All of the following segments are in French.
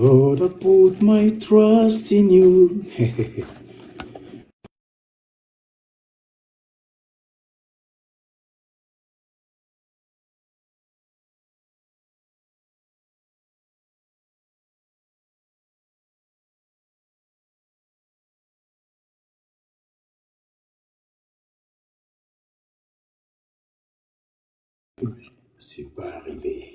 Lord, I put my trust in you. C'est pas arrivé.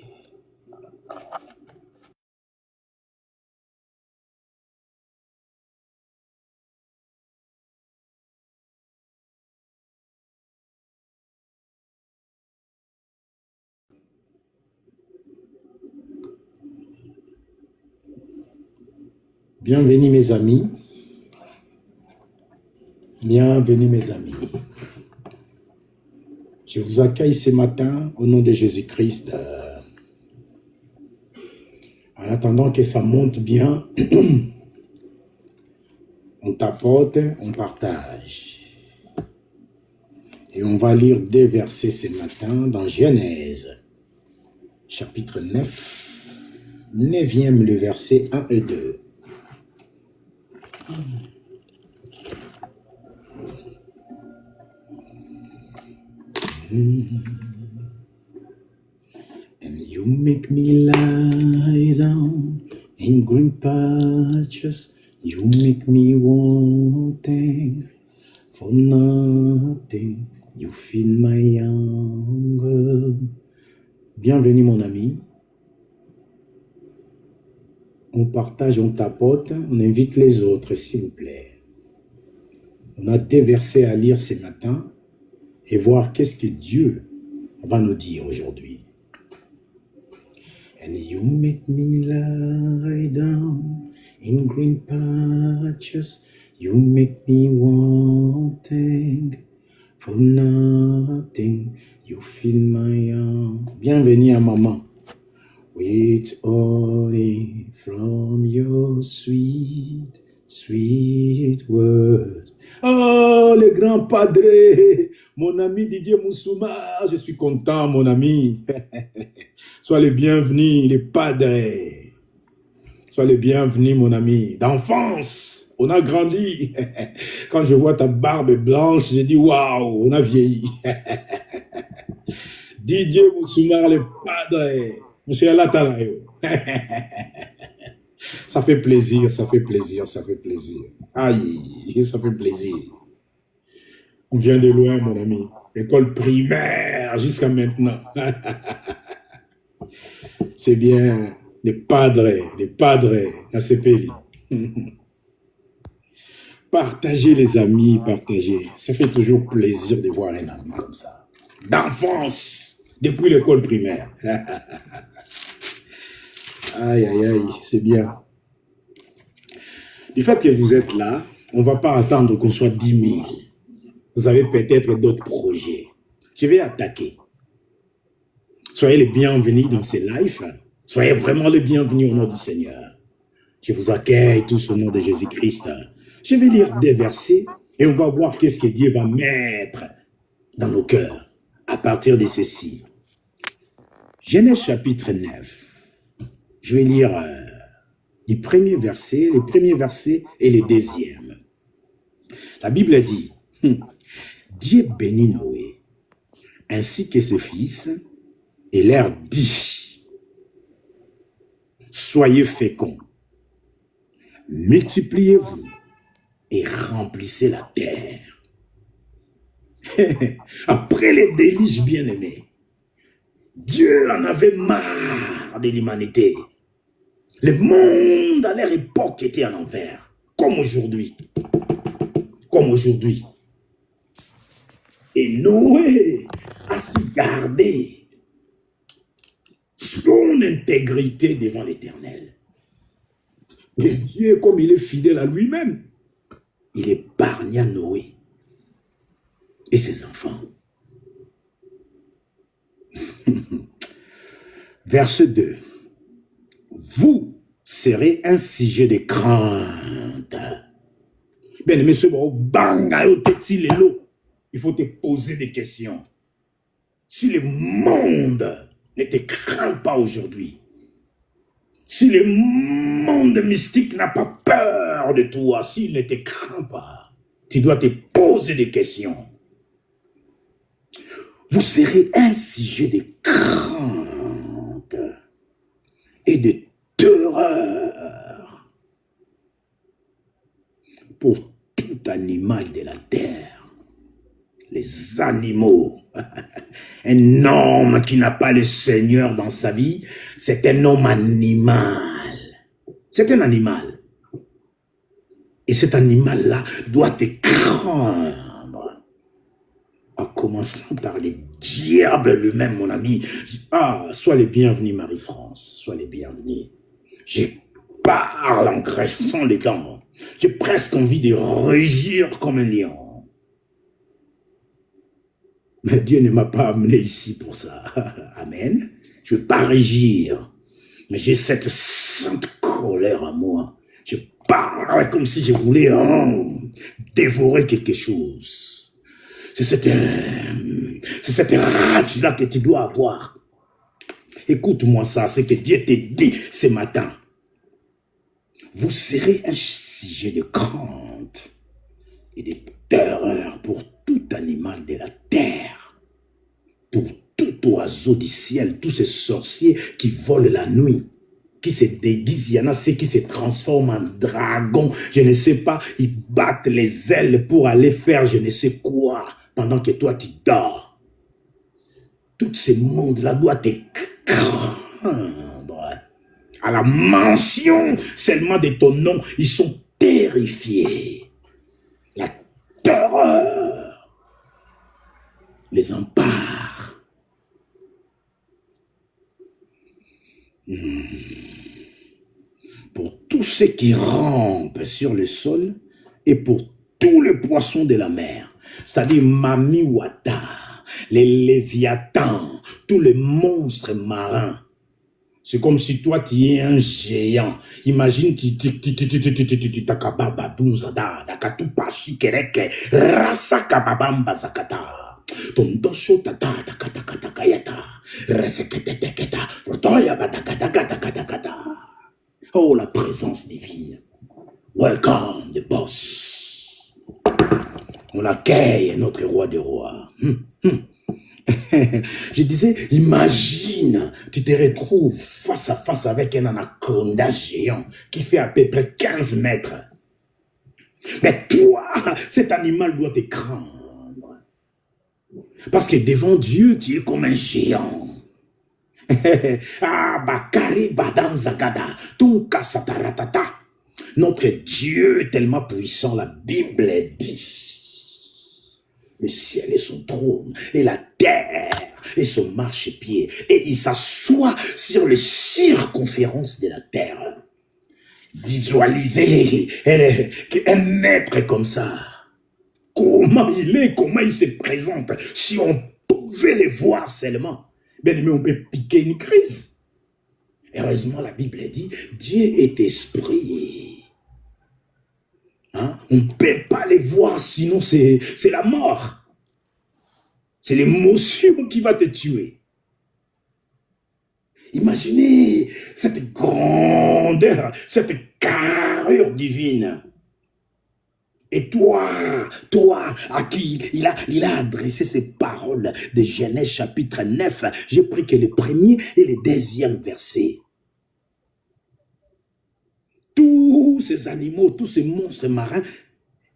Bienvenue mes amis. Bienvenue mes amis. Je vous accueille ce matin au nom de Jésus-Christ. En attendant que ça monte bien, on tapote, on partage. Et on va lire 2 versets ce matin dans Genèse, chapitre 9, 9e, le verset 1 et 2. And you make me lie down in green patches. You make me wanting for nothing. You fill my hunger. Bienvenue mon ami. On partage, on tapote, on invite les autres s'il vous plaît. On a 2 versets à lire ce matin et voir qu'est-ce que Dieu va nous dire aujourd'hui. And you make me lie down in green patches. You make me wanting for nothing. You fill my arms. Bienvenue à maman. With honey from your sweet, sweet word. Oh, le grand padre, mon ami Didier Moussouma, je suis content, mon ami. Sois le bienvenu, les padres. Sois le bienvenu, mon ami. D'enfance, on a grandi. Quand je vois ta barbe blanche, je dis waouh, on a vieilli. Didier Moussouma, le padre. Monsieur Alatalayo. Ça fait plaisir, ça fait plaisir, ça fait plaisir. Aïe, ça fait plaisir. On vient de loin, mon ami. École primaire jusqu'à maintenant. C'est bien, les padres à ce pays. Partagez les amis, partagez. Ça fait toujours plaisir de voir un ami comme ça. D'enfance, depuis l'école primaire. Aïe, aïe, aïe, c'est bien. Du fait que vous êtes là, on ne va pas attendre qu'on soit 10 000. Vous avez peut-être d'autres projets. Je vais attaquer. Soyez les bienvenus dans ces lives. Soyez vraiment les bienvenus au nom du Seigneur. Je vous accueille tous au nom de Jésus-Christ. Je vais lire 2 versets et on va voir qu'est-ce que Dieu va mettre dans nos cœurs à partir de ceci. Genèse chapitre 9. Je vais lire les premiers versets et les 2e. La Bible dit, Dieu bénit Noé, ainsi que ses fils, et leur dit, soyez féconds, multipliez-vous et remplissez la terre. Après les délices bien-aimés, Dieu en avait marre de l'humanité. Le monde à leur époque était à l'envers, comme aujourd'hui. Comme aujourd'hui. Et Noé a su garder son intégrité devant l'Éternel. Et Dieu, comme il est fidèle à lui-même, il épargna Noé et ses enfants. Verset 2. Vous serez un sujet de crainte. Bien, monsieur, il faut te poser des questions. Si le monde ne te craint pas aujourd'hui, Si le monde mystique n'a pas peur de toi, s'il ne te craint pas, tu dois te poser des questions. Vous serez un sujet de crainte et de terreur pour tout animal de la terre. Les animaux. Un homme qui n'a pas le Seigneur dans sa vie, c'est un homme animal. C'est un animal. Et cet animal-là doit te craindre. En commençant par le diable lui-même, mon ami. Ah, sois les bienvenus, Marie-France. Sois les bienvenus. Je parle en crachant les dents. J'ai presque envie de rugir comme un lion. Mais Dieu ne m'a pas amené ici pour ça. Amen. Je ne veux pas rugir. Mais j'ai cette sainte colère en moi. Je parle comme si je voulais dévorer quelque chose. C'est cette rage-là que tu dois avoir. Écoute-moi ça, c'est que Dieu te dit ce matin. Vous serez un sujet de crainte et de terreur pour tout animal de la terre, pour tout oiseau du ciel, tous ces sorciers qui volent la nuit, qui se déguisent, il y en a ceux qui se transforment en dragon, je ne sais pas, ils battent les ailes pour aller faire je ne sais quoi, pendant que toi tu dors. Tout ce monde-là doit te craindre. À la mention seulement de ton nom, ils sont terrifiés. La terreur les empare. Pour tous ceux qui rampent sur le sol et pour tous les poissons de la mer, c'est-à-dire Mami Wata, les léviathans, tous les monstres marins. C'est comme si toi, tu es un géant. Imagine, oh, la présence divine. Welcome, the boss. On accueille notre roi des rois. Je disais, imagine, tu te retrouves face à face avec un anaconda géant qui fait à peu près 15 mètres. Mais toi, cet animal doit te craindre. Parce que devant Dieu, tu es comme un géant. Ah, Bakari Badam Zagada, Tunka Sataratata. Notre Dieu est tellement puissant, la Bible dit. Le ciel est son trône, et la terre est son marchepied, et il s'assoit sur les circonférences de la terre. Visualisez un être comme ça. Comment il est, comment il se présente. Si on pouvait le voir seulement, bien aimé, on peut piquer une crise. Heureusement, la Bible dit, Dieu est esprit. Hein? On ne peut pas les voir, sinon c'est la mort. C'est l'émotion qui va te tuer. Imaginez cette grandeur, cette carrure divine. Et toi, à qui il a adressé ces paroles de Genèse chapitre 9, j'ai pris que le premier et le deuxième verset. Tous ces animaux, tous ces monstres marins,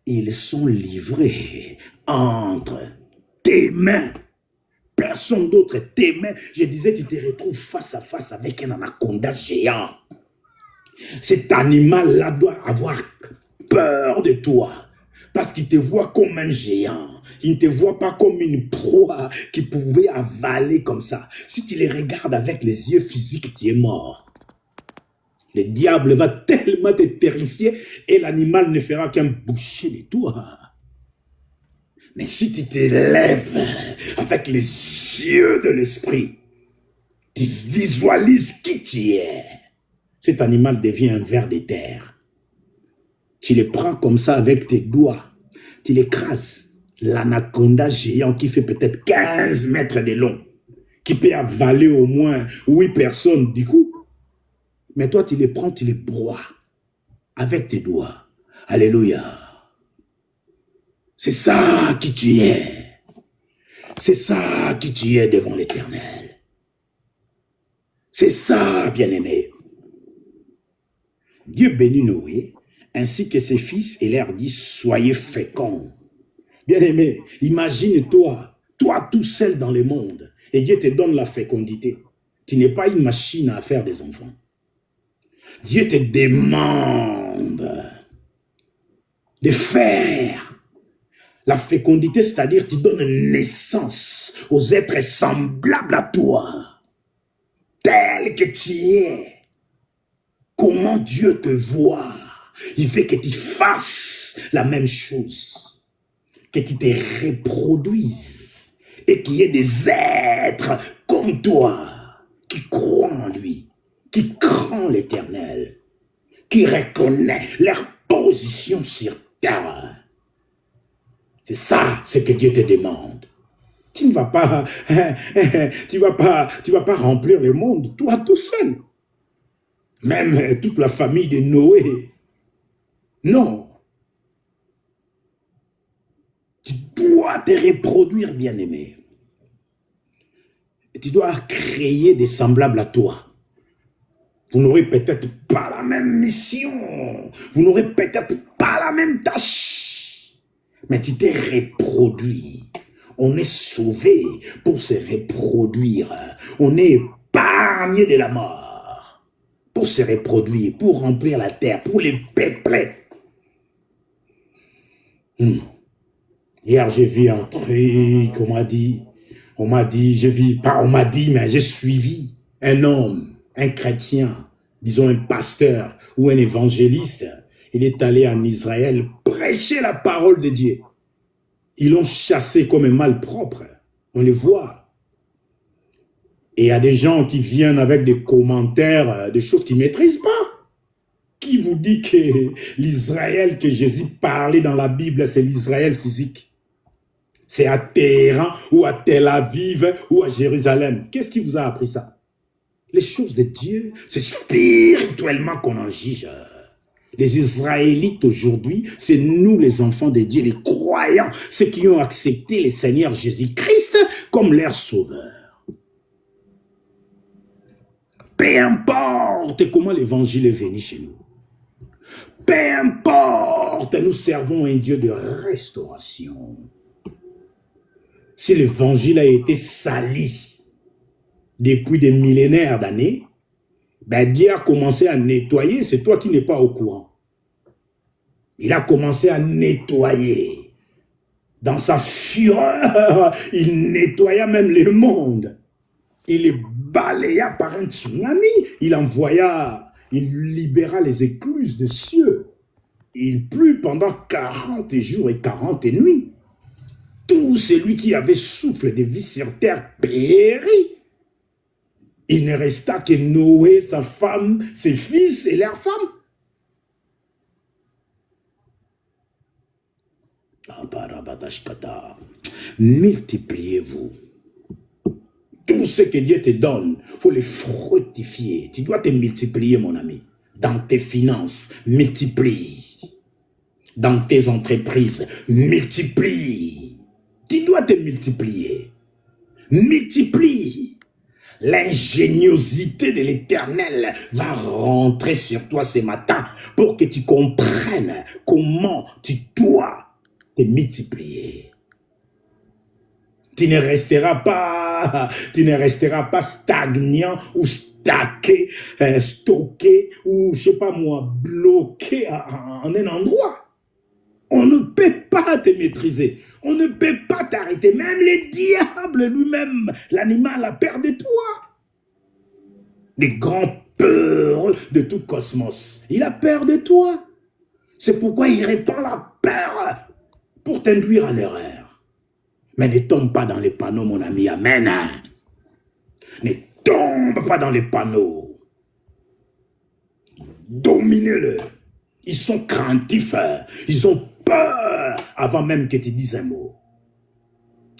ils sont livrés entre tes mains. Personne d'autre, tes mains. Je disais, tu te retrouves face à face avec un anaconda géant. Cet animal-là doit avoir peur de toi. Parce qu'il te voit comme un géant. Il ne te voit pas comme une proie qui pouvait avaler comme ça. Si tu les regardes avec les yeux physiques, tu es mort. Le diable va tellement te terrifier et l'animal ne fera qu'un boucher de toi. Mais si tu te lèves avec les yeux de l'esprit, tu visualises qui tu es. Cet animal devient un ver de terre. Tu le prends comme ça avec tes doigts. Tu l'écrases. L'anaconda géant qui fait peut-être 15 mètres de long, qui peut avaler au moins 8 personnes du coup. Mais toi, tu les prends, tu les broies avec tes doigts. Alléluia. C'est ça qui tu es. C'est ça qui tu es devant l'Éternel. C'est ça, bien-aimé. Dieu bénit Noé, ainsi que ses fils, et leur dit, soyez féconds. Bien-aimé, imagine-toi, toi tout seul dans le monde, et Dieu te donne la fécondité. Tu n'es pas une machine à faire des enfants. Dieu te demande de faire la fécondité, c'est-à-dire tu donnes naissance aux êtres semblables à toi, tel que tu es. Comment Dieu te voit, il veut que tu fasses la même chose, que tu te reproduises et qu'il y ait des êtres comme toi qui croient en lui, qui craignent l'Éternel, qui reconnaissent leur position sur terre. C'est ça ce que Dieu te demande. Tu ne vas pas, tu vas pas remplir le monde toi tout seul. Même toute la famille de Noé. Non. Tu dois te reproduire, bien-aimé. Tu dois créer des semblables à toi. Vous n'aurez peut-être pas la même mission. Vous n'aurez peut-être pas la même tâche. Mais tu t'es reproduit. On est sauvé pour se reproduire. On est épargné de la mort. Pour se reproduire, pour remplir la terre, pour les peupler. Hier, j'ai vu un truc, on m'a dit, mais j'ai suivi un homme, un chrétien, disons un pasteur ou un évangéliste. Il est allé en Israël prêcher la parole de Dieu. Ils l'ont chassé comme un malpropre. On les voit. Et il y a des gens qui viennent avec des commentaires, des choses qu'ils ne maîtrisent pas. Qui vous dit que l'Israël que Jésus parlait dans la Bible, c'est l'Israël physique? C'est à Téhéran ou à Tel Aviv ou à Jérusalem. Qu'est-ce qui vous a appris ça? Les choses de Dieu, c'est spirituellement qu'on en juge. Les Israélites aujourd'hui, c'est nous les enfants de Dieu, les croyants, ceux qui ont accepté le Seigneur Jésus-Christ comme leur sauveur. Peu importe comment l'évangile est venu chez nous. Peu importe, nous servons un Dieu de restauration. Si l'évangile a été sali depuis des millénaires d'années, ben Dieu a commencé à nettoyer, c'est toi qui n'es pas au courant. Il a commencé à nettoyer. Dans sa fureur, il nettoya même le monde. Il les balaya par un tsunami. Il envoya, il libéra les écluses des cieux. Il plut pendant 40 jours et 40 nuits. Tout celui qui avait souffle de vie sur terre périt. Il ne resta que Noé, sa femme, ses fils et leurs femmes. Multipliez-vous. Tout ce que Dieu te donne, il faut les fructifier. Tu dois te multiplier, mon ami. Dans tes finances, multiplie. Dans tes entreprises, multiplie. Tu dois te multiplier. Multiplie. L'ingéniosité de l'Éternel va rentrer sur toi ce matin pour que tu comprennes comment tu dois te multiplier. Tu ne resteras pas stagnant ou stocké ou, je sais pas moi, bloqué en un endroit. On ne peut pas te maîtriser. On ne peut pas t'arrêter. Même le diable lui-même, l'animal a peur de toi. Les grands peurs de tout cosmos. Il a peur de toi. C'est pourquoi il répand la peur pour t'induire en erreur. Mais ne tombe pas dans les panneaux, mon ami. Amen. Ne tombe pas dans les panneaux. Dominez-le. Ils sont craintifs. Ils ont peur avant même que tu dises un mot.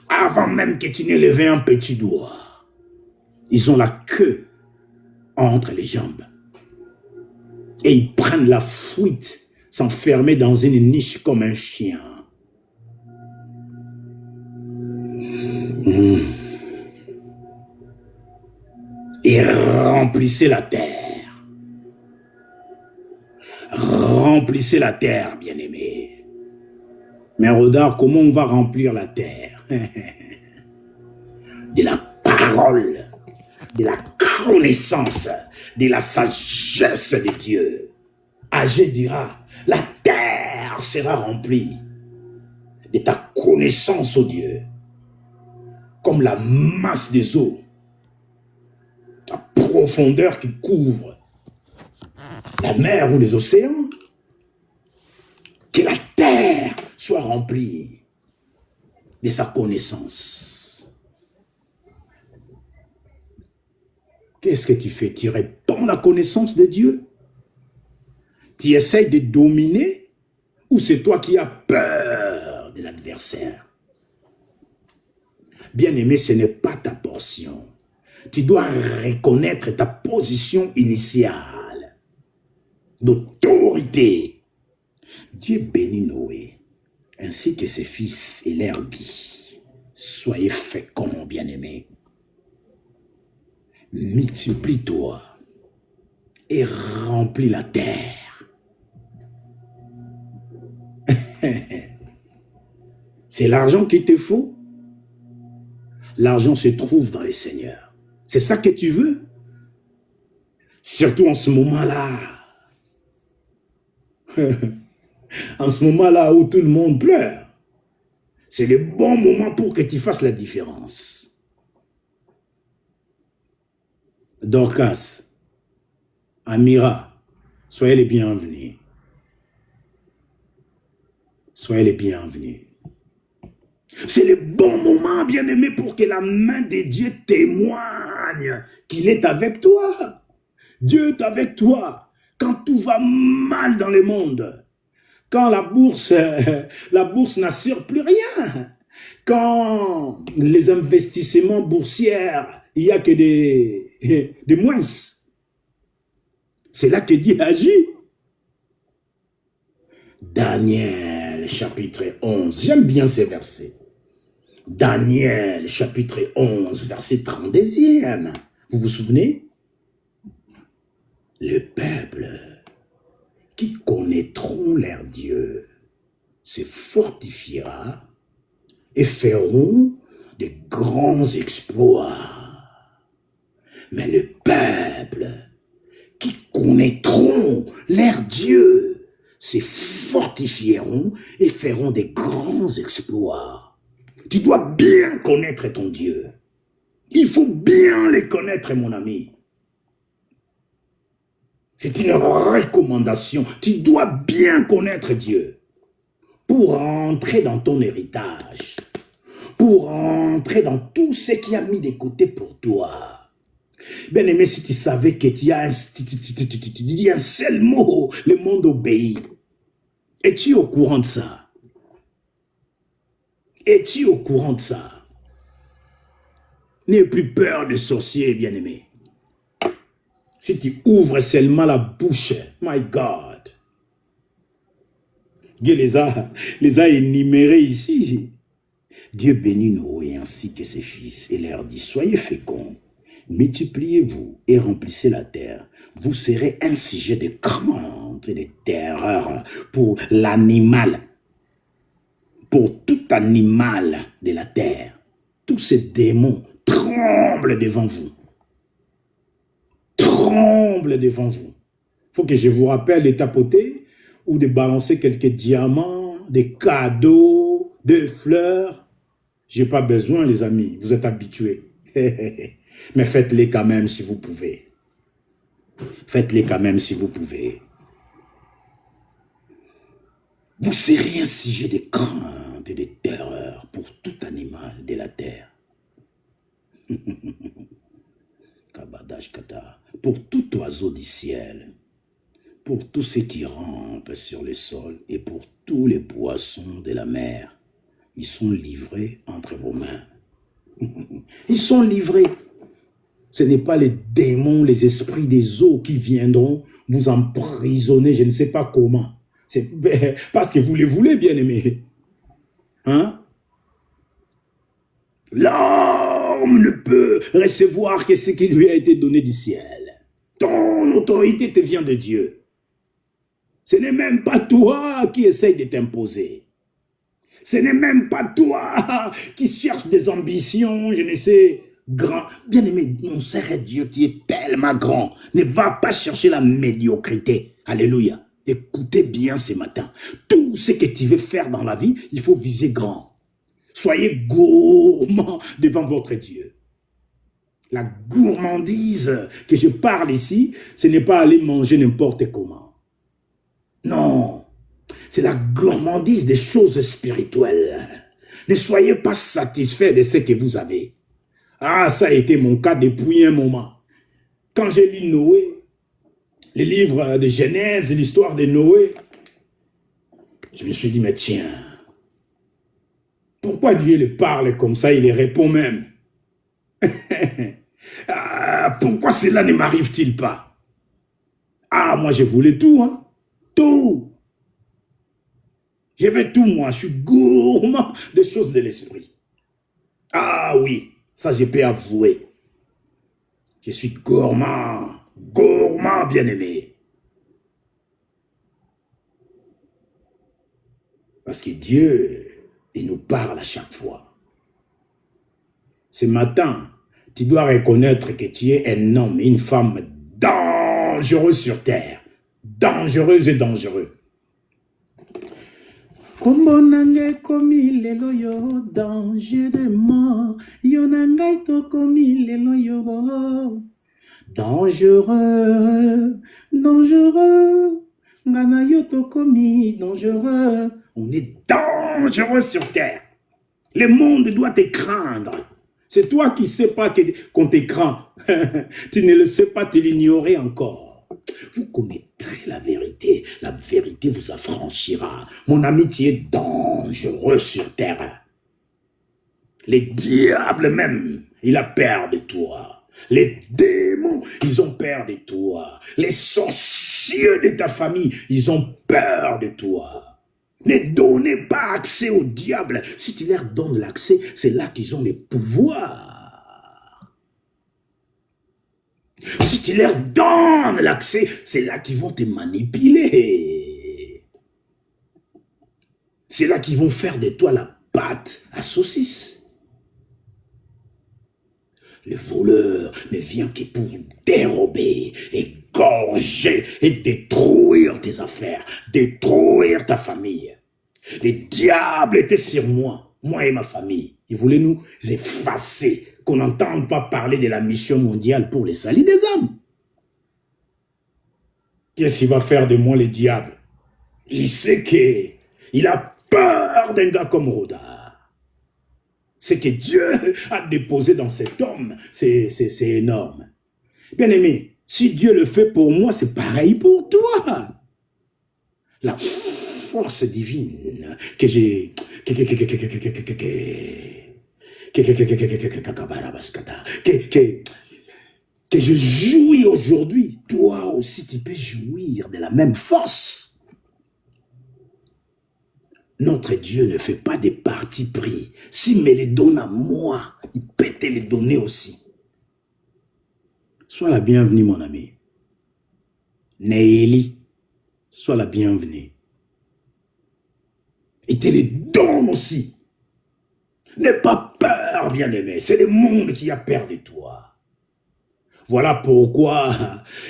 Avant même que tu n'aies levé un petit doigt. Ils ont la queue entre les jambes. Et ils prennent la fuite, s'enfermer dans une niche comme un chien. Et remplissez la terre. Remplissez la terre, bien-aimés. Mais regarde comment on va remplir la terre. De la parole, de la connaissance, de la sagesse de Dieu. Agé dira, la terre sera remplie de ta connaissance, ô Dieu, comme la masse des eaux, la profondeur qui couvre la mer ou les océans. Que la terre soit remplie de sa connaissance. Qu'est-ce que tu fais? Tu répands la connaissance de Dieu? Tu essaies de dominer ou c'est toi qui as peur de l'adversaire? Bien-aimé, ce n'est pas ta portion. Tu dois reconnaître ta position initiale d'autorité. Dieu bénit Noé, ainsi que ses fils, et leur dit, soyez féconds, bien-aimés. Multiplie-toi et remplis la terre. C'est l'argent qu'il te faut? L'argent se trouve dans les seigneurs. C'est ça que tu veux? Surtout en ce moment-là. En ce moment-là où tout le monde pleure. C'est le bon moment pour que tu fasses la différence. Dorcas, Amira, soyez les bienvenus. Soyez les bienvenus. C'est le bon moment, bien-aimé, pour que la main de Dieu témoigne qu'il est avec toi. Dieu est avec toi quand tout va mal dans le monde. Quand la bourse n'assure plus rien. Quand les investissements boursiers, il n'y a que des moins. C'est là que Dieu agit. Daniel, chapitre 11. J'aime bien ces versets. Daniel, chapitre 11, verset 32e. Vous vous souvenez? Le peuple qui connaîtront leur Dieu se fortifiera et feront de grands exploits. Mais le peuple qui connaîtront leur Dieu se fortifieront et feront de grands exploits. Tu dois bien connaître ton Dieu. Il faut bien le connaître, mon ami. C'est une recommandation. Tu dois bien connaître Dieu pour entrer dans ton héritage, pour entrer dans tout ce qui a mis de côté pour toi. Bien aimé, si tu savais que tu dis un seul mot, le monde obéit. Es-tu au courant de ça? Es-tu au courant de ça? N'aie plus peur des sorciers, bien-aimé. Si tu ouvres seulement la bouche, my God. Dieu les a énumérés ici. Dieu bénit Noé ainsi que ses fils et leur dit, soyez féconds, multipliez-vous et remplissez la terre. Vous serez un sujet de crainte et de terreur pour l'animal, pour tout animal de la terre. Tous ces démons tremblent devant vous. Tremblent devant vous. Il faut que je vous rappelle de tapoter ou de balancer quelques diamants, des cadeaux, des fleurs. Je n'ai pas besoin, les amis. Vous êtes habitués. Mais faites-les quand même si vous pouvez. Faites-les quand même si vous pouvez. Vous serez un sujet de crainte et de terreur pour tout animal de la terre. Kabadash Kata. Pour tout oiseau du ciel, pour tous ceux qui rampent sur le sol et pour tous les poissons de la mer. Ils sont livrés entre vos mains. Ils sont livrés. Ce n'est pas les démons, les esprits des eaux qui viendront vous emprisonner, je ne sais pas comment. C'est parce que vous les voulez, bien-aimés. Hein? L'homme ne peut recevoir que ce qui lui a été donné du ciel. Ton autorité te vient de Dieu. Ce n'est même pas toi qui essaye de t'imposer. Ce n'est même pas toi qui cherche des ambitions, je ne sais, grand. Bien-aimé, mon Seigneur Dieu qui est tellement grand, ne va pas chercher la médiocrité. Alléluia. Écoutez bien ce matin. Tout ce que tu veux faire dans la vie, il faut viser grand. Soyez gourmand devant votre Dieu. La gourmandise que je parle ici, ce n'est pas aller manger n'importe comment. Non, c'est la gourmandise des choses spirituelles. Ne soyez pas satisfait de ce que vous avez. Ah, ça a été mon cas depuis un moment. Quand j'ai lu Noé, les livres de Genèse, l'histoire de Noé, je me suis dit, mais tiens, pourquoi Dieu le parle comme ça, il les répond même? Ah, pourquoi cela ne m'arrive-t-il pas? Ah, moi je voulais tout, hein? Tout. Je veux tout, moi. Je suis gourmand des choses de l'esprit. Ah oui, ça je peux avouer. Je suis gourmand, gourmand bien-aimé. Parce que Dieu, il nous parle à chaque fois. Ce matin, tu dois reconnaître que tu es un homme, une femme dangereux sur terre. Dangereuse et dangereux. Kombo nangai komi lelo yo dangereusement, yo nangai to komi lelo yo dangereux, dangereux, ngana yo to komi dangereux. On est dangereux sur terre. Le monde doit te craindre. C'est toi qui ne sais pas qu'on te craint. Tu ne le sais pas, tu l'ignorais encore. Vous connaîtrez la vérité vous affranchira. Mon ami, tu es dangereux sur terre. Les diables même, il a peur de toi. Les démons, ils ont peur de toi. Les sorciers de ta famille, ils ont peur de toi. Ne donnez pas accès au diable. Si tu leur donnes l'accès, c'est là qu'ils ont le pouvoir. Si tu leur donnes l'accès, c'est là qu'ils vont te manipuler. C'est là qu'ils vont faire de toi la pâte à saucisse. Le voleur ne vient que pour dérober, égorger et détruire tes affaires, détruire ta famille. Le diable était sur moi et ma famille. Il voulait nous effacer, qu'on n'entende pas parler de la mission mondiale pour le salut des âmes. Qu'est-ce qu'il va faire de moi le diable? Il sait qu'il a peur d'un gars comme Roda. Ce que Dieu a déposé dans cet homme, c'est énorme. Bien aimé, si Dieu le fait pour moi, c'est pareil pour toi. La force divine que j'ai... que je jouis aujourd'hui, toi aussi tu peux jouir de la même force. Notre Dieu ne fait pas des partis pris. S'il me les donne à moi, il peut te les donner aussi. Sois la bienvenue, mon ami. Néhélie, sois la bienvenue. Il te les donne aussi. N'aie pas peur, bien-aimé. C'est le monde qui a peur de toi. Voilà pourquoi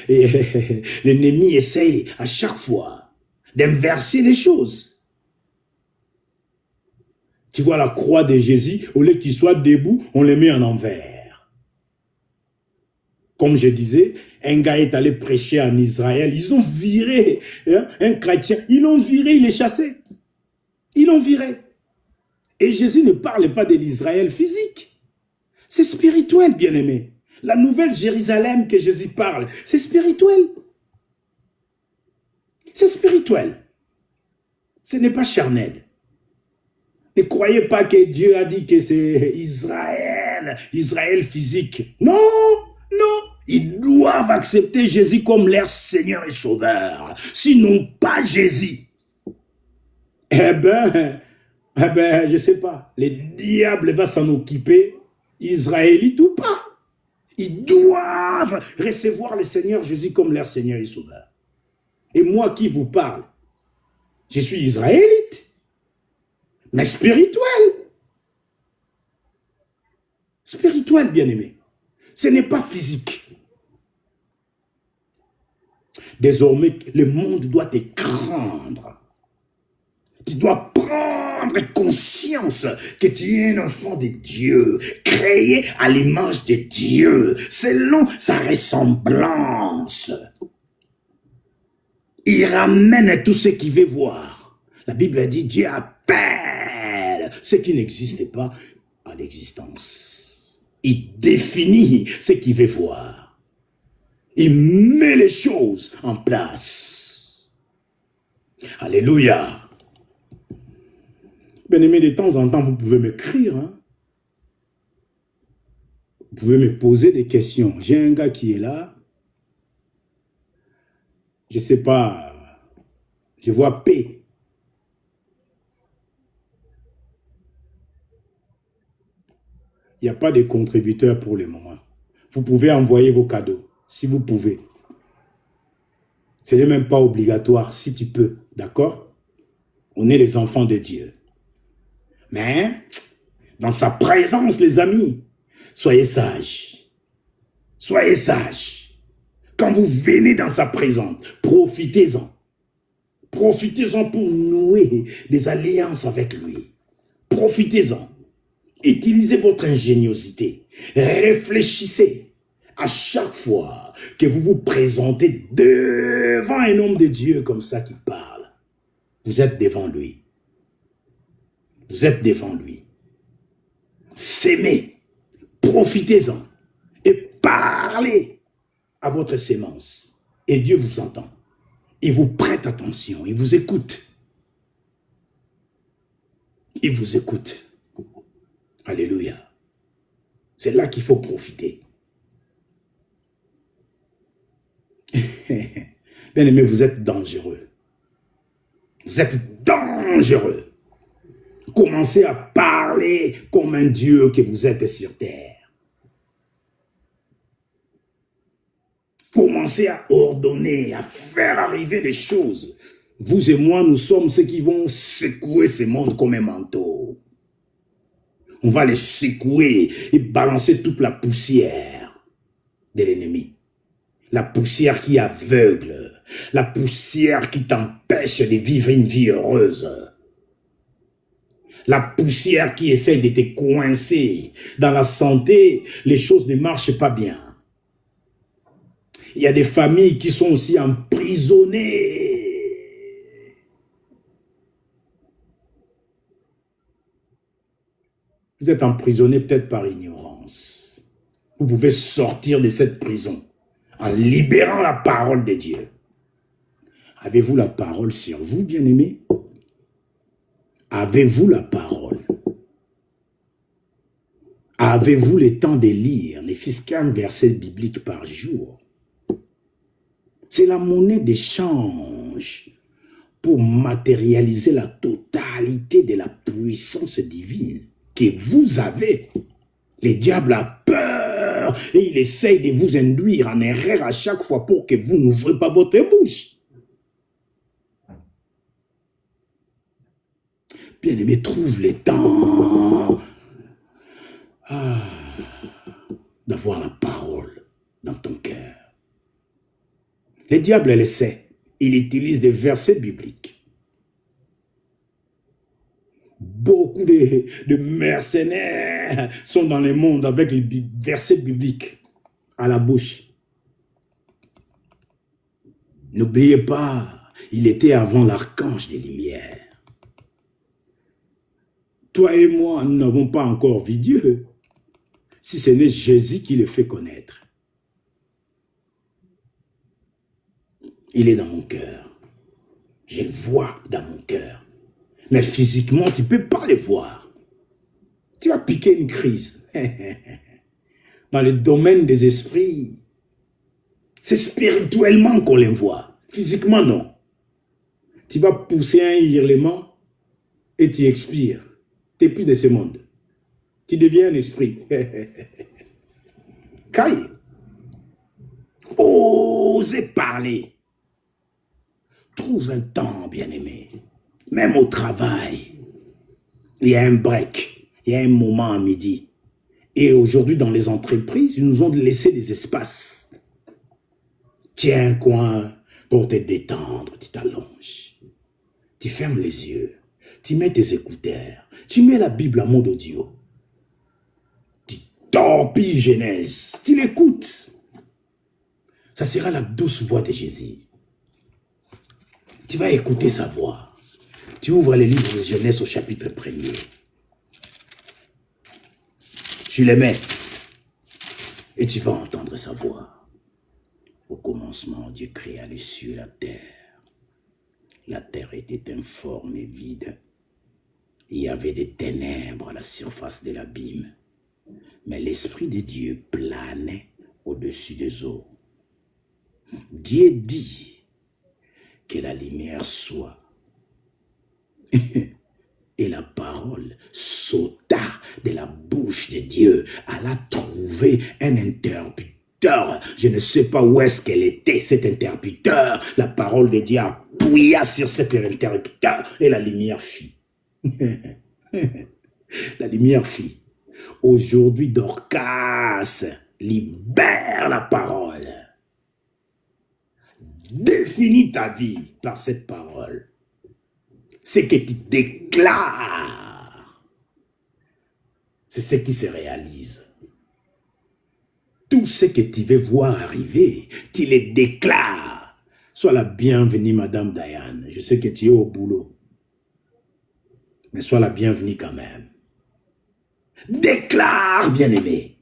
l'ennemi essaye à chaque fois d'inverser les choses. Tu vois la croix de Jésus, au lieu qu'il soit debout, on le met en envers. Comme je disais, un gars est allé prêcher en Israël, ils ont viré un chrétien, ils l'ont viré, il est chassé. Ils l'ont viré. Et Jésus ne parle pas de l'Israël physique. C'est spirituel, bien-aimé. La nouvelle Jérusalem que Jésus parle, c'est spirituel. C'est spirituel. Ce n'est pas charnel. Ne croyez pas que Dieu a dit que c'est Israël, Israël physique. Non, Ils doivent accepter Jésus comme leur Seigneur et Sauveur. Sinon pas Jésus, eh ben, je ne sais pas. Le diable va s'en occuper, Israélites ou pas. Ils doivent recevoir le Seigneur Jésus comme leur Seigneur et Sauveur. Et moi qui vous parle, je suis israélite, mais spirituel. Spirituel, bien-aimé. Ce n'est pas physique. Désormais, le monde doit te craindre. Tu dois prendre conscience que tu es un enfant de Dieu, créé à l'image de Dieu, selon sa ressemblance. Il ramène tout ce qu'il veut voir. La Bible dit, Dieu appelle ce qui n'existe pas à l'existence. Il définit ce qu'il veut voir. Il met les choses en place. Alléluia. Bien-aimé, de temps en temps, vous pouvez m'écrire. Hein? Vous pouvez me poser des questions. J'ai un gars qui est là. Je ne sais pas. Je vois P. Il n'y a pas de contributeurs pour le moment. Vous pouvez envoyer vos cadeaux, si vous pouvez. Ce n'est même pas obligatoire, si tu peux. D'accord? On est les enfants de Dieu. Mais, dans sa présence, les amis, soyez sages. Soyez sages. Quand vous venez dans sa présence, profitez-en. Profitez-en pour nouer des alliances avec lui. Profitez-en. Utilisez votre ingéniosité. Réfléchissez à chaque fois que vous vous présentez devant un homme de Dieu comme ça qui parle. Vous êtes devant lui. Vous êtes devant lui. S'aimez, profitez-en et parlez à votre sémence. Et Dieu vous entend. Il vous prête attention, il vous écoute. Il vous écoute. Alléluia. C'est là qu'il faut profiter. Bien aimé, vous êtes dangereux. Vous êtes dangereux. Commencez à parler comme un Dieu que vous êtes sur terre. Commencez à ordonner, à faire arriver des choses. Vous et moi, nous sommes ceux qui vont secouer ce monde comme un manteau. On va les secouer et balancer toute la poussière de l'ennemi. La poussière qui aveugle, la poussière qui t'empêche de vivre une vie heureuse. La poussière qui essaie de te coincer. Dans la santé, les choses ne marchent pas bien. Il y a des familles qui sont aussi emprisonnées. Vous êtes emprisonné peut-être par ignorance. Vous pouvez sortir de cette prison en libérant la parole de Dieu. Avez-vous la parole sur vous, bien-aimés? Avez-vous la parole? Avez-vous le temps de lire les 15 versets bibliques par jour? C'est la monnaie d'échange pour matérialiser la totalité de la puissance divine que vous avez. Le diable a peur et il essaye de vous induire en erreur à chaque fois pour que vous n'ouvrez pas votre bouche. Bien-aimé, trouve le temps d'avoir la parole dans ton cœur. Le diable le sait. Il utilise des versets bibliques. Beaucoup de mercenaires sont dans le monde avec les versets bibliques à la bouche. N'oubliez pas, il était avant l'archange des Lumières. Toi et moi, nous n'avons pas encore vu Dieu, si ce n'est Jésus qui le fait connaître. Il est dans mon cœur. Je le vois dans mon cœur. Mais physiquement, tu ne peux pas le voir. Tu vas piquer une crise. Dans le domaine des esprits, C'est spirituellement qu'on les voit. Physiquement, non. Tu vas pousser un hurlement et tu expires. Tu n'es plus de ce monde. Tu deviens un esprit. Caille. Osez parler. Trouve un temps, bien-aimé. Même au travail, il y a un break. Il y a un moment à midi. Et aujourd'hui, dans les entreprises, ils nous ont laissé des espaces. Tiens un coin pour te détendre. Tu t'allonges. Tu fermes les yeux. Tu mets tes écouteurs. Tu mets la Bible en mode audio. Tu torpilles Genèse. Tu l'écoutes. Ça sera la douce voix de Jésus. Tu vas écouter sa voix. Tu ouvres les livres de Genèse au chapitre 1er. Tu les mets et tu vas entendre sa voix. Au commencement, Dieu créa les cieux et la terre. La terre était informe et vide. Il y avait des ténèbres à la surface de l'abîme. Mais l'Esprit de Dieu planait au-dessus des eaux. Dieu dit que la lumière soit. Et la parole sauta de la bouche de Dieu. Elle a trouvé un interrupteur. Je ne sais pas où est-ce qu'elle était, cet interrupteur. La parole de Dieu appuya sur cet interrupteur et la lumière fit. La lumière fit. Aujourd'hui, Dorcas libère la parole. Définis ta vie par cette parole. Ce que tu déclares, c'est ce qui se réalise. Tout ce que tu veux voir arriver, tu les déclares. Sois la bienvenue, Madame Diane. Je sais que tu es au boulot. Mais sois la bienvenue quand même. Déclare, bien-aimé.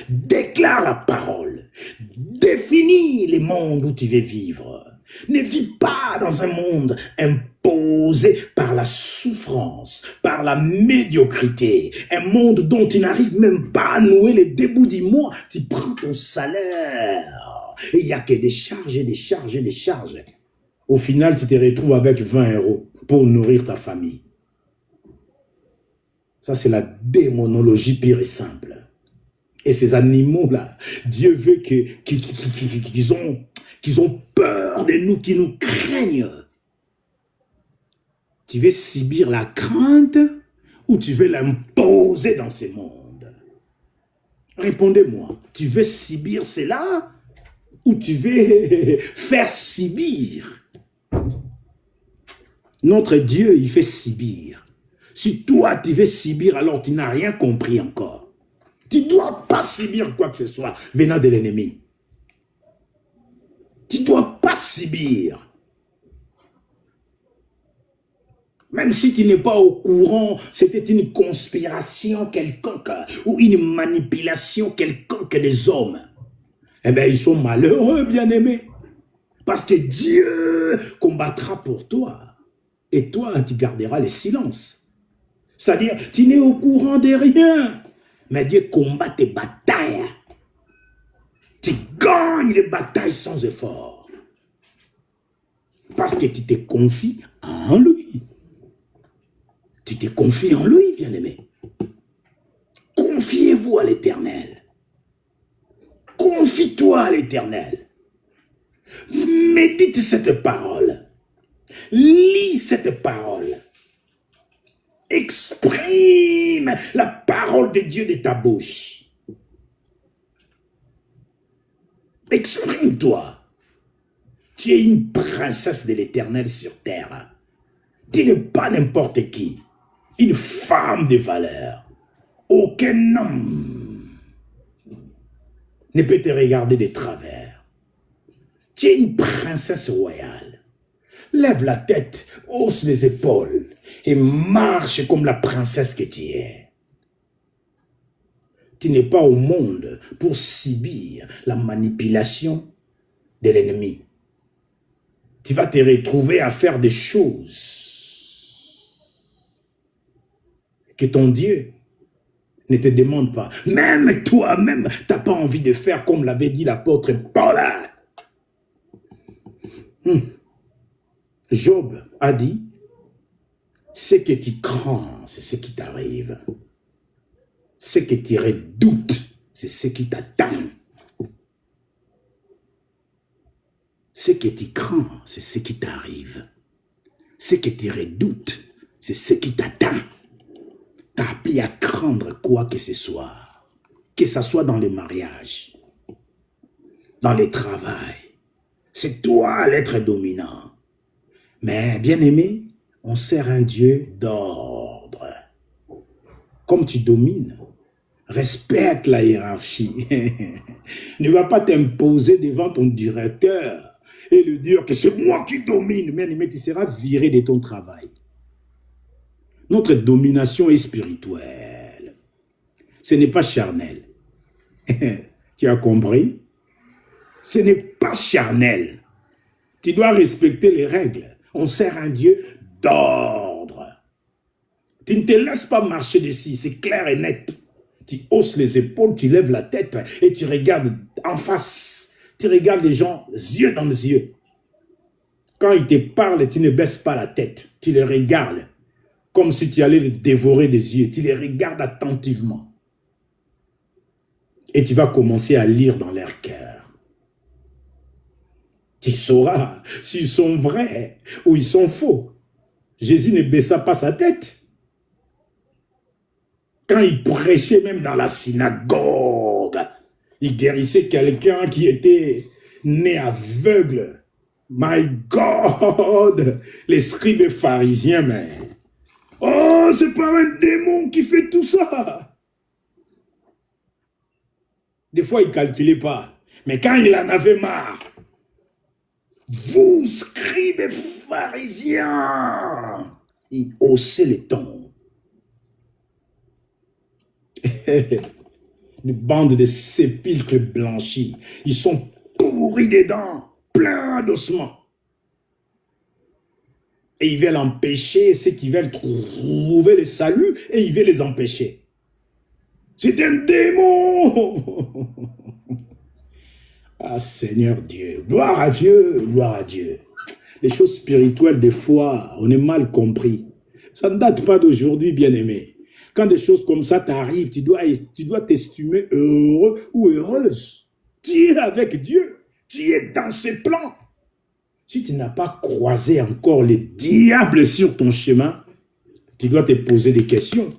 Déclare la parole. Définis les mondes où tu veux vivre. Ne vis pas dans un monde imposé par la souffrance, par la médiocrité. Un monde dont tu n'arrives même pas à nouer les débuts du mois. Tu prends ton salaire. Et il n'y a que des charges et des charges et des charges. Au final, tu te retrouves avec 20 € pour nourrir ta famille. Ça, c'est la démonologie pure et simple. Et ces animaux-là, Dieu veut qu'ils ont peur de nous, qu'ils nous craignent. Tu veux subir la crainte ou tu veux l'imposer dans ce monde? Répondez-moi, tu veux subir cela ou tu veux faire subir? Notre Dieu, il fait subir. Si toi, tu veux subir, alors tu n'as rien compris encore. Tu ne dois pas subir quoi que ce soit venant de l'ennemi. Tu ne dois pas subir. Même si tu n'es pas au courant, c'était une conspiration quelconque ou une manipulation quelconque des hommes. Eh bien, ils sont malheureux, bien-aimés. Parce que Dieu combattra pour toi. Et toi, tu garderas le silence. C'est-à-dire, tu n'es au courant de rien. Mais Dieu combat tes batailles. Tu gagnes les batailles sans effort. Parce que tu te confies en lui. Tu te confies en lui, bien-aimé. Confiez-vous à l'Éternel. Confie-toi à l'Éternel. Médite cette parole. Lis cette parole. Exprime la parole de Dieu de ta bouche. Exprime-toi. Tu es une princesse de l'Éternel sur terre. Tu n'es pas n'importe qui. Une femme de valeur. Aucun homme ne peut te regarder de travers. Tu es une princesse royale. Lève la tête, hausse les épaules et marche comme la princesse que tu es. Tu n'es pas au monde pour subir la manipulation de l'ennemi. Tu vas te retrouver à faire des choses que ton Dieu ne te demande pas. Même toi-même, tu n'as pas envie de faire comme l'avait dit l'apôtre Paul. Job a dit, ce que tu crains, c'est ce qui t'arrive. Ce que tu redoutes, c'est ce qui t'attend. Ce que tu crains, c'est ce qui t'arrive. Ce que tu redoutes, c'est ce qui t'attend. Tu as appris à craindre quoi que ce soit. Que ce soit dans les mariages, dans le travail. C'est toi l'être dominant. Mais bien aimé, on sert un Dieu d'ordre. Comme tu domines, respecte la hiérarchie. Ne va pas t'imposer devant ton directeur et lui dire que c'est moi qui domine. Bien aimé, tu seras viré de ton travail. Notre domination est spirituelle. Ce n'est pas charnel. Tu as compris? Ce n'est pas charnel. Tu dois respecter les règles. On sert un Dieu d'ordre. Tu ne te laisses pas marcher dessus, c'est clair et net. Tu hausses les épaules, tu lèves la tête et tu regardes en face. Tu regardes les gens yeux dans les yeux. Quand ils te parlent, tu ne baisses pas la tête. Tu les regardes comme si tu allais les dévorer des yeux. Tu les regardes attentivement. Et tu vas commencer à lire dans leur cœur. Tu sauras s'ils sont vrais ou ils sont faux. Jésus ne baissa pas sa tête. Quand il prêchait même dans la synagogue, il guérissait quelqu'un qui était né aveugle. My God! Les scribes et pharisiens, mais... Oh, c'est pas un démon qui fait tout ça! Des fois, il ne calculait pas. Mais quand il en avait marre, vous, scribes et pharisiens, il haussait les tons. Une bande de sépulcres blanchis. Ils sont pourris des dents, pleins d'ossements. Et ils veulent empêcher ceux qui veulent trouver le salut et ils veulent les empêcher. C'est un démon! Ah Seigneur Dieu, gloire à Dieu, gloire à Dieu. Les choses spirituelles, des fois, on est mal compris. Ça ne date pas d'aujourd'hui, bien-aimé. Quand des choses comme ça t'arrivent, tu dois t'estimer heureux ou heureuse. Tu es avec Dieu, tu es dans ses plans. Si tu n'as pas croisé encore les diables sur ton chemin, tu dois te poser des questions.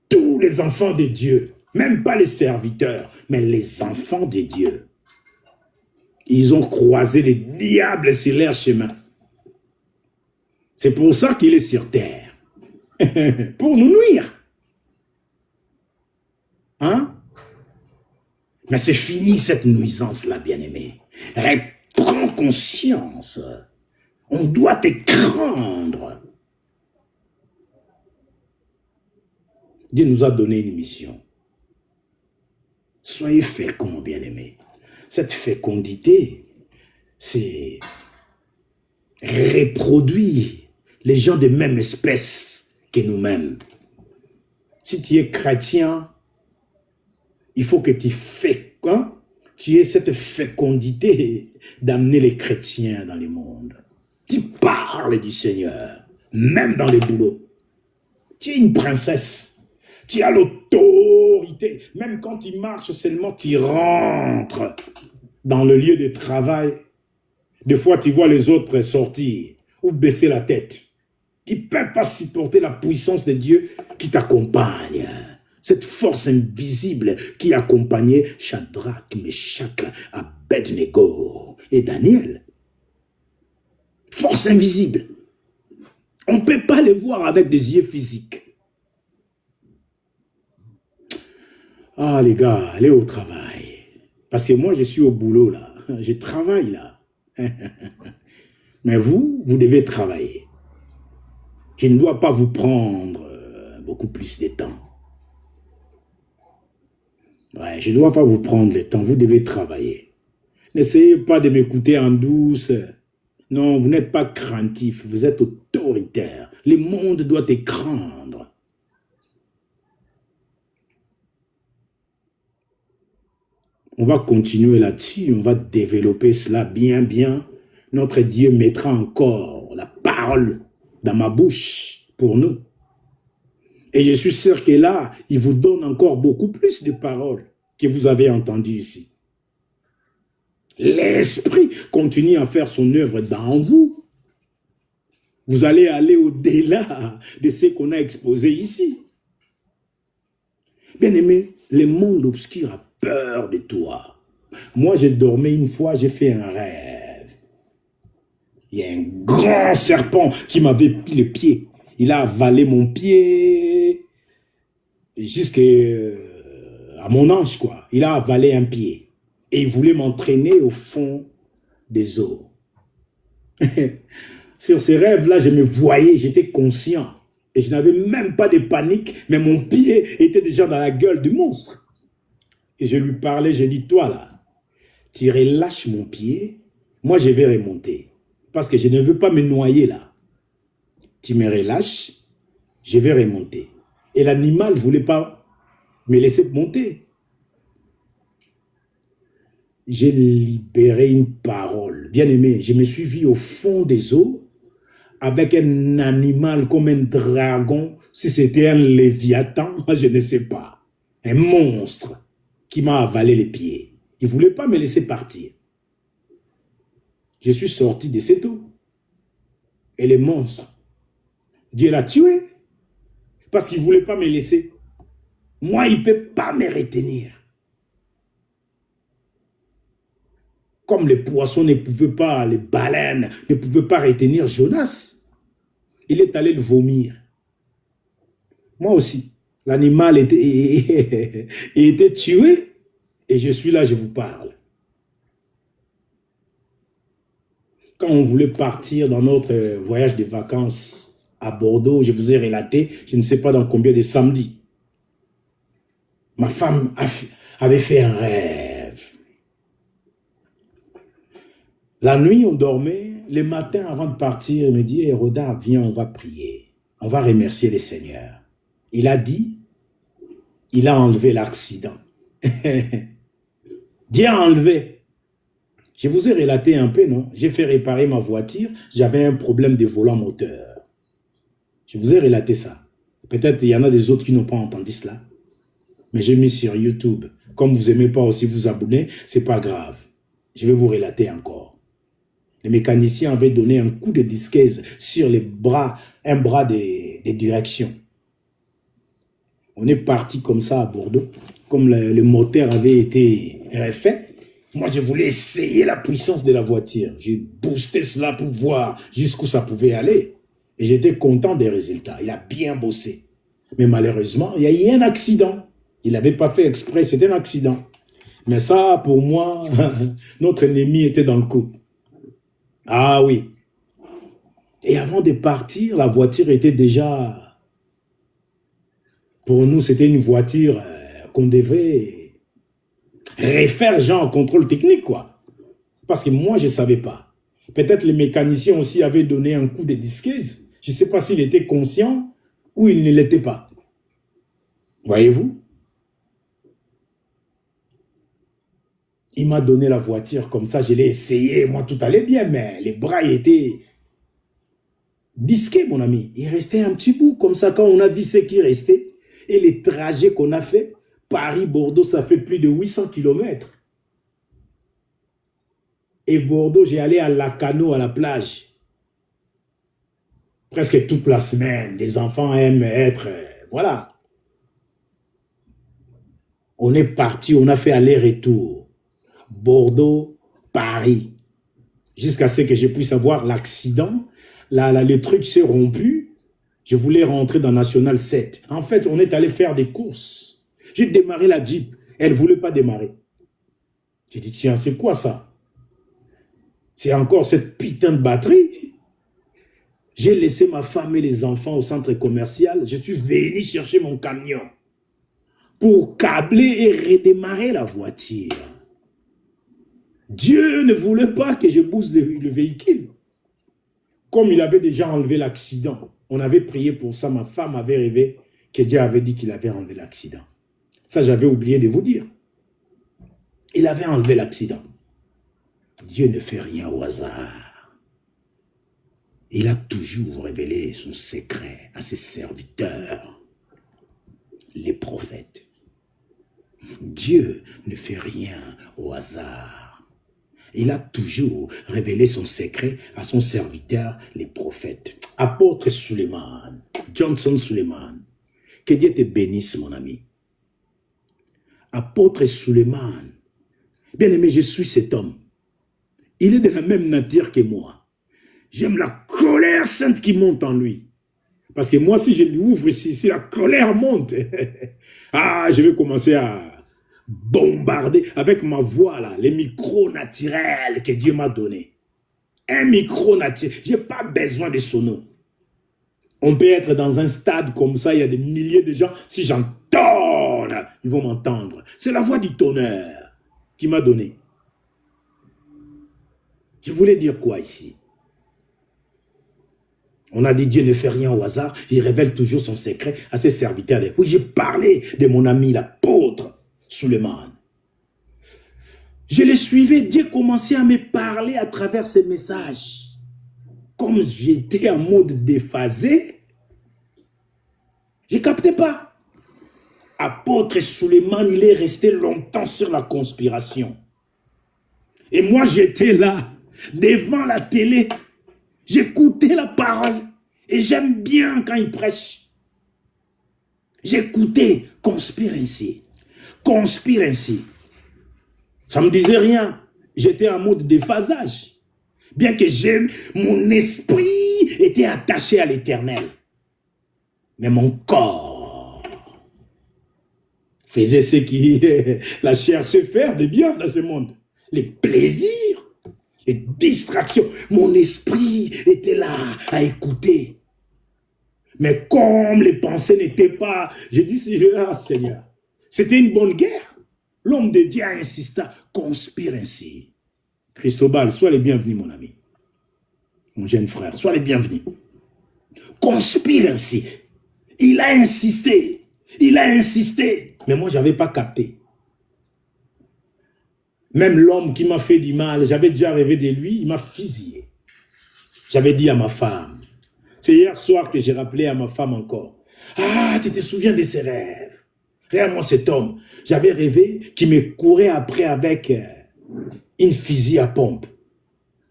Tous les enfants de Dieu, même pas les serviteurs, mais les enfants de Dieu, ils ont croisé les diables sur leur chemin. C'est pour ça qu'il est sur terre. Pour nous nuire. Hein? Mais c'est fini cette nuisance-là, bien-aimé. Prends conscience. On doit te craindre. Dieu nous a donné une mission. Soyez féconds, bien-aimés. Cette fécondité, c'est reproduire les gens de même espèce que nous-mêmes. Si tu es chrétien, il faut que tu aies cette fécondité d'amener les chrétiens dans le monde. Tu parles du Seigneur, même dans les boulots. Tu es une princesse. Tu as l'autorité. Même quand tu marches seulement, tu rentres dans le lieu de travail. Des fois, tu vois les autres sortir ou baisser la tête. Ils ne peuvent pas supporter la puissance de Dieu qui t'accompagne. Cette force invisible qui accompagnait Shadrach, Meshach, Abednego et Daniel. Force invisible. On ne peut pas les voir avec des yeux physiques. Ah les gars, allez au travail. Parce que moi je suis au boulot là. Je travaille là. Mais vous devez travailler. Je ne dois pas vous prendre beaucoup plus de temps. Ouais, je ne dois pas vous prendre le temps. Vous devez travailler. N'essayez pas de m'écouter en douce. Non, vous n'êtes pas craintif. Vous êtes autoritaire. Le monde doit te craindre. On va continuer là-dessus, on va développer cela bien, bien. Notre Dieu mettra encore la parole dans ma bouche pour nous. Et je suis sûr que là, il vous donne encore beaucoup plus de paroles que vous avez entendues ici. L'Esprit continue à faire son œuvre dans vous. Vous allez aller au-delà de ce qu'on a exposé ici. Bien-aimé, le monde obscur a peur de toi. Moi, j'ai dormi une fois, j'ai fait un rêve. Il y a un grand serpent qui m'avait pris le pied. Il a avalé mon pied jusqu'à mon hanche, quoi. Il a avalé un pied. Et il voulait m'entraîner au fond des eaux. Sur ces rêves-là, je me voyais, j'étais conscient. Et je n'avais même pas de panique, mais mon pied était déjà dans la gueule du monstre. Et je lui parlais, je dis, toi là, tu relâches mon pied, moi je vais remonter. Parce que je ne veux pas me noyer là. Tu me relâches, je vais remonter. Et l'animal ne voulait pas me laisser monter. J'ai libéré une parole. Bien aimé, je me suis vu au fond des eaux avec un animal comme un dragon. Si c'était un léviathan, je ne sais pas. Un monstre qui m'a avalé les pieds. Il ne voulait pas me laisser partir. Je suis sorti de cette eau. Et le monstre, Dieu l'a tué. Parce qu'il ne voulait pas me laisser. Moi, il ne peut pas me retenir. Comme les poissons ne pouvaient pas, les baleines ne pouvaient pas retenir Jonas. Il est allé le vomir. Moi aussi. L'animal était tué. Et je suis là, je vous parle. Quand on voulait partir dans notre voyage de vacances à Bordeaux, je vous ai relaté, je ne sais pas dans combien de samedis. Ma femme avait fait un rêve. La nuit, on dormait. Le matin, avant de partir, il me dit, hey, Roda, viens, on va prier. On va remercier le Seigneur. Il a dit, il a enlevé l'accident. Dieu a enlevé. Je vous ai relaté un peu, non? J'ai fait réparer ma voiture. J'avais un problème de volant moteur. Je vous ai relaté ça. Peut-être il y en a des autres qui n'ont pas entendu cela. Mais j'ai mis sur YouTube. Comme vous n'aimez pas aussi vous abonner, c'est pas grave. Je vais vous relater encore. Les mécaniciens avaient donné un coup de disquaise sur les bras, un bras des directions. On est parti comme ça à Bordeaux. Comme le moteur avait été refait, moi je voulais essayer la puissance de la voiture. J'ai boosté cela pour voir jusqu'où ça pouvait aller. Et j'étais content des résultats. Il a bien bossé. Mais malheureusement, il y a eu un accident. Il n'avait pas fait exprès, c'était un accident. Mais ça, pour moi, notre ennemi était dans le coup. Ah oui. Et avant de partir, la voiture était déjà... Pour nous, c'était une voiture qu'on devait refaire genre contrôle technique, quoi. Parce que moi, je ne savais pas. Peut-être les mécaniciens aussi avaient donné un coup de disquaise. Je ne sais pas s'il était conscient ou il ne l'était pas. Voyez-vous? Il m'a donné la voiture comme ça, je l'ai essayé. Moi, tout allait bien, mais les bras étaient disqués, mon ami. Il restait un petit bout comme ça quand on a vu ce qui restait. Et les trajets qu'on a fait, Paris-Bordeaux, ça fait plus de 800 km. Et Bordeaux, j'ai allé à Lacano, à la plage. Presque toute la semaine. Les enfants aiment être... voilà. On est parti, on a fait aller-retour. Bordeaux, Paris. Jusqu'à ce que je puisse avoir l'accident. Le truc s'est rompu. Je voulais rentrer dans National 7. En fait, on est allé faire des courses. J'ai démarré la Jeep. Elle ne voulait pas démarrer. J'ai dit, tiens, c'est quoi ça? C'est encore cette putain de batterie. J'ai laissé ma femme et les enfants au centre commercial. Je suis venu chercher mon camion pour câbler et redémarrer la voiture. Dieu ne voulait pas que je bouge le véhicule. Comme il avait déjà enlevé l'accident. On avait prié pour ça. Ma femme avait rêvé que Dieu avait dit qu'il avait enlevé l'accident. Ça, j'avais oublié de vous dire. Il avait enlevé l'accident. Dieu ne fait rien au hasard. Il a toujours révélé son secret à ses serviteurs, les prophètes. Dieu ne fait rien au hasard. Il a toujours révélé son secret à son serviteur, les prophètes. Apôtre Suleiman, Johnson Suleiman, que Dieu te bénisse, mon ami. Apôtre Suleiman, bien aimé, je suis cet homme. Il est de la même nature que moi. J'aime la colère sainte qui monte en lui. Parce que moi, si je l'ouvre ici, si la colère monte, ah, je vais commencer à bombarder avec ma voix, là, les micros naturels que Dieu m'a donné. Un micro naturel. Je n'ai pas besoin de sonos. On peut être dans un stade comme ça, il y a des milliers de gens. Si j'entonne, ils vont m'entendre. C'est la voix du tonnerre qui m'a donné. Je voulais dire quoi ici? On a dit Dieu ne fait rien au hasard. Il révèle toujours son secret à ses serviteurs. Oui, j'ai parlé de mon ami l'apôtre Suleiman. Je le suivais, Dieu commençait à me parler à travers ses messages. Comme j'étais en mode déphasé, je ne captais pas. Apôtre Suleiman, il est resté longtemps sur la conspiration. Et moi, j'étais là, devant la télé. J'écoutais la parole. Et j'aime bien quand il prêche. J'écoutais, conspire ainsi. Conspire ainsi. Ça ne me disait rien. J'étais en mode déphasage. Bien que j'aime, mon esprit était attaché à l'Éternel. Mais mon corps faisait ce qui la chair sait faire de bien dans ce monde. Les plaisirs, les distractions. Mon esprit était là à écouter. Mais comme les pensées n'étaient pas... J'ai dit, ah Seigneur, c'était une bonne guerre. L'homme de Dieu insista, conspire ainsi. Cristobal, sois le bienvenu, mon ami. Mon jeune frère, sois le bienvenu. Conspire ainsi. Il a insisté. Il a insisté. Mais moi, je n'avais pas capté. Même l'homme qui m'a fait du mal, j'avais déjà rêvé de lui, il m'a fusillé. J'avais dit à ma femme, c'est hier soir que j'ai rappelé à ma femme encore. Ah, tu te souviens de ces rêves? Regarde-moi cet homme. J'avais rêvé qu'il me courait après avec une fusil à pompe.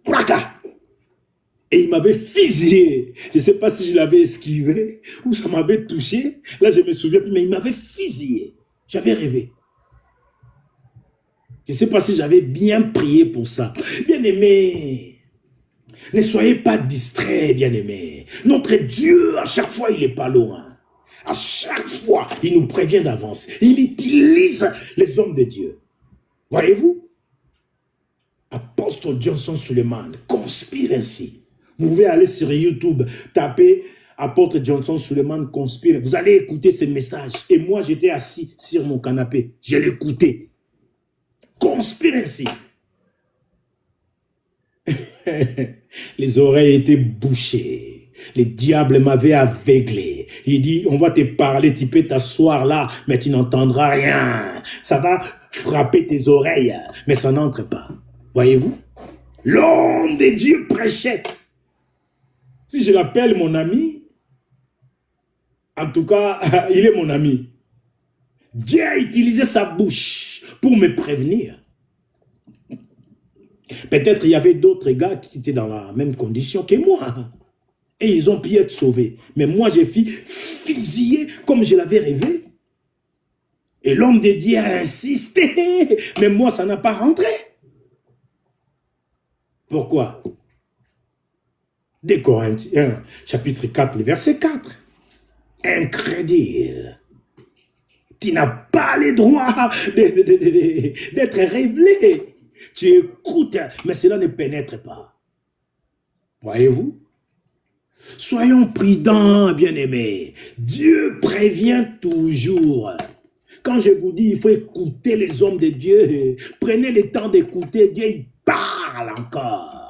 Praka! Et il m'avait fusillé. Je ne sais pas si je l'avais esquivé ou ça m'avait touché. Là, je me souviens plus, mais il m'avait fusillé. J'avais rêvé. Je ne sais pas si j'avais bien prié pour ça. Bien-aimé, ne soyez pas distraits, bien-aimé. Notre Dieu, à chaque fois, il n'est pas loin. À chaque fois, il nous prévient d'avance. Il utilise les hommes de Dieu. Voyez-vous? Apôtre Johnson Suleiman conspire ainsi. Vous pouvez aller sur YouTube, taper Apôtre Johnson Suleiman conspire. Vous allez écouter ces messages. Et moi, j'étais assis sur mon canapé. Je l'écoutais. Conspire ainsi. Les oreilles étaient bouchées. Le diable m'avait aveuglé. Il dit, on va te parler, tu peux t'asseoir là, mais tu n'entendras rien. Ça va frapper tes oreilles, mais ça n'entre pas. Voyez-vous? L'homme de Dieu prêchait. Si je l'appelle mon ami, en tout cas, il est mon ami. Dieu a utilisé sa bouche pour me prévenir. Peut-être il y avait d'autres gars qui étaient dans la même condition que moi. Et ils ont pu être sauvés. Mais moi, j'ai fusillé comme je l'avais rêvé. Et l'homme de Dieu a insisté. Mais moi, ça n'a pas rentré. Pourquoi? 2 Corinthiens, chapitre 4, le verset 4. Incrédule. Tu n'as pas le droit d'être révélé. Tu écoutes, mais cela ne pénètre pas. Voyez-vous? Soyons prudents, bien-aimés. Dieu prévient toujours. Quand je vous dis, il faut écouter les hommes de Dieu. Prenez le temps d'écouter. Dieu, il parle encore.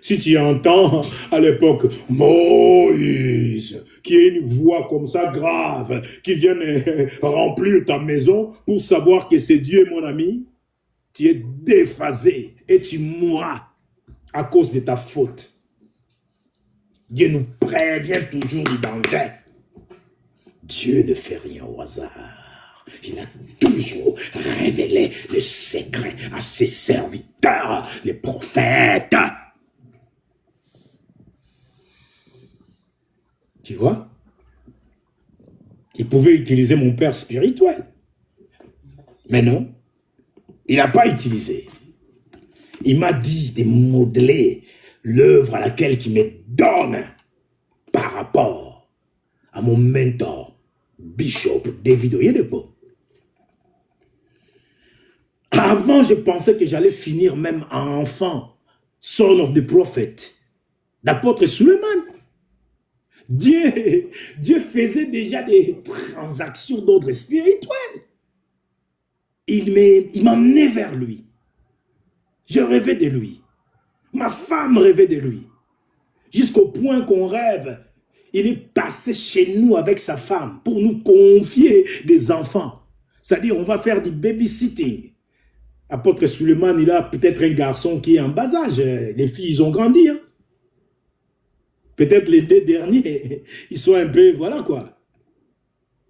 Si tu entends à l'époque Moïse, qui a une voix comme ça grave, qui vient remplir ta maison pour savoir que c'est Dieu, mon ami, tu es déphasé et tu mourras à cause de ta faute. Dieu nous prévient toujours du danger. Dieu ne fait rien au hasard. Il a toujours révélé le secret à ses serviteurs, les prophètes. Tu vois? Il pouvait utiliser mon père spirituel. Mais non, il n'a pas utilisé. Il m'a dit de modeler l'œuvre à laquelle il me donne par rapport à mon mentor, Bishop David Oyedepo. Avant, je pensais que j'allais finir même enfant, son of the prophet, d'apôtre Suleiman. Dieu faisait déjà des transactions d'ordre spirituel. Il m'emmenait vers lui. Je rêvais de lui. Ma femme rêvait de lui. Jusqu'au point qu'on rêve. Il est passé chez nous avec sa femme pour nous confier des enfants. C'est-à-dire, on va faire du babysitting. Apôtre Suleiman, il a peut-être un garçon qui est en bas âge. Les filles, ils ont grandi. Hein? Peut-être les 2 derniers, ils sont un peu, voilà quoi.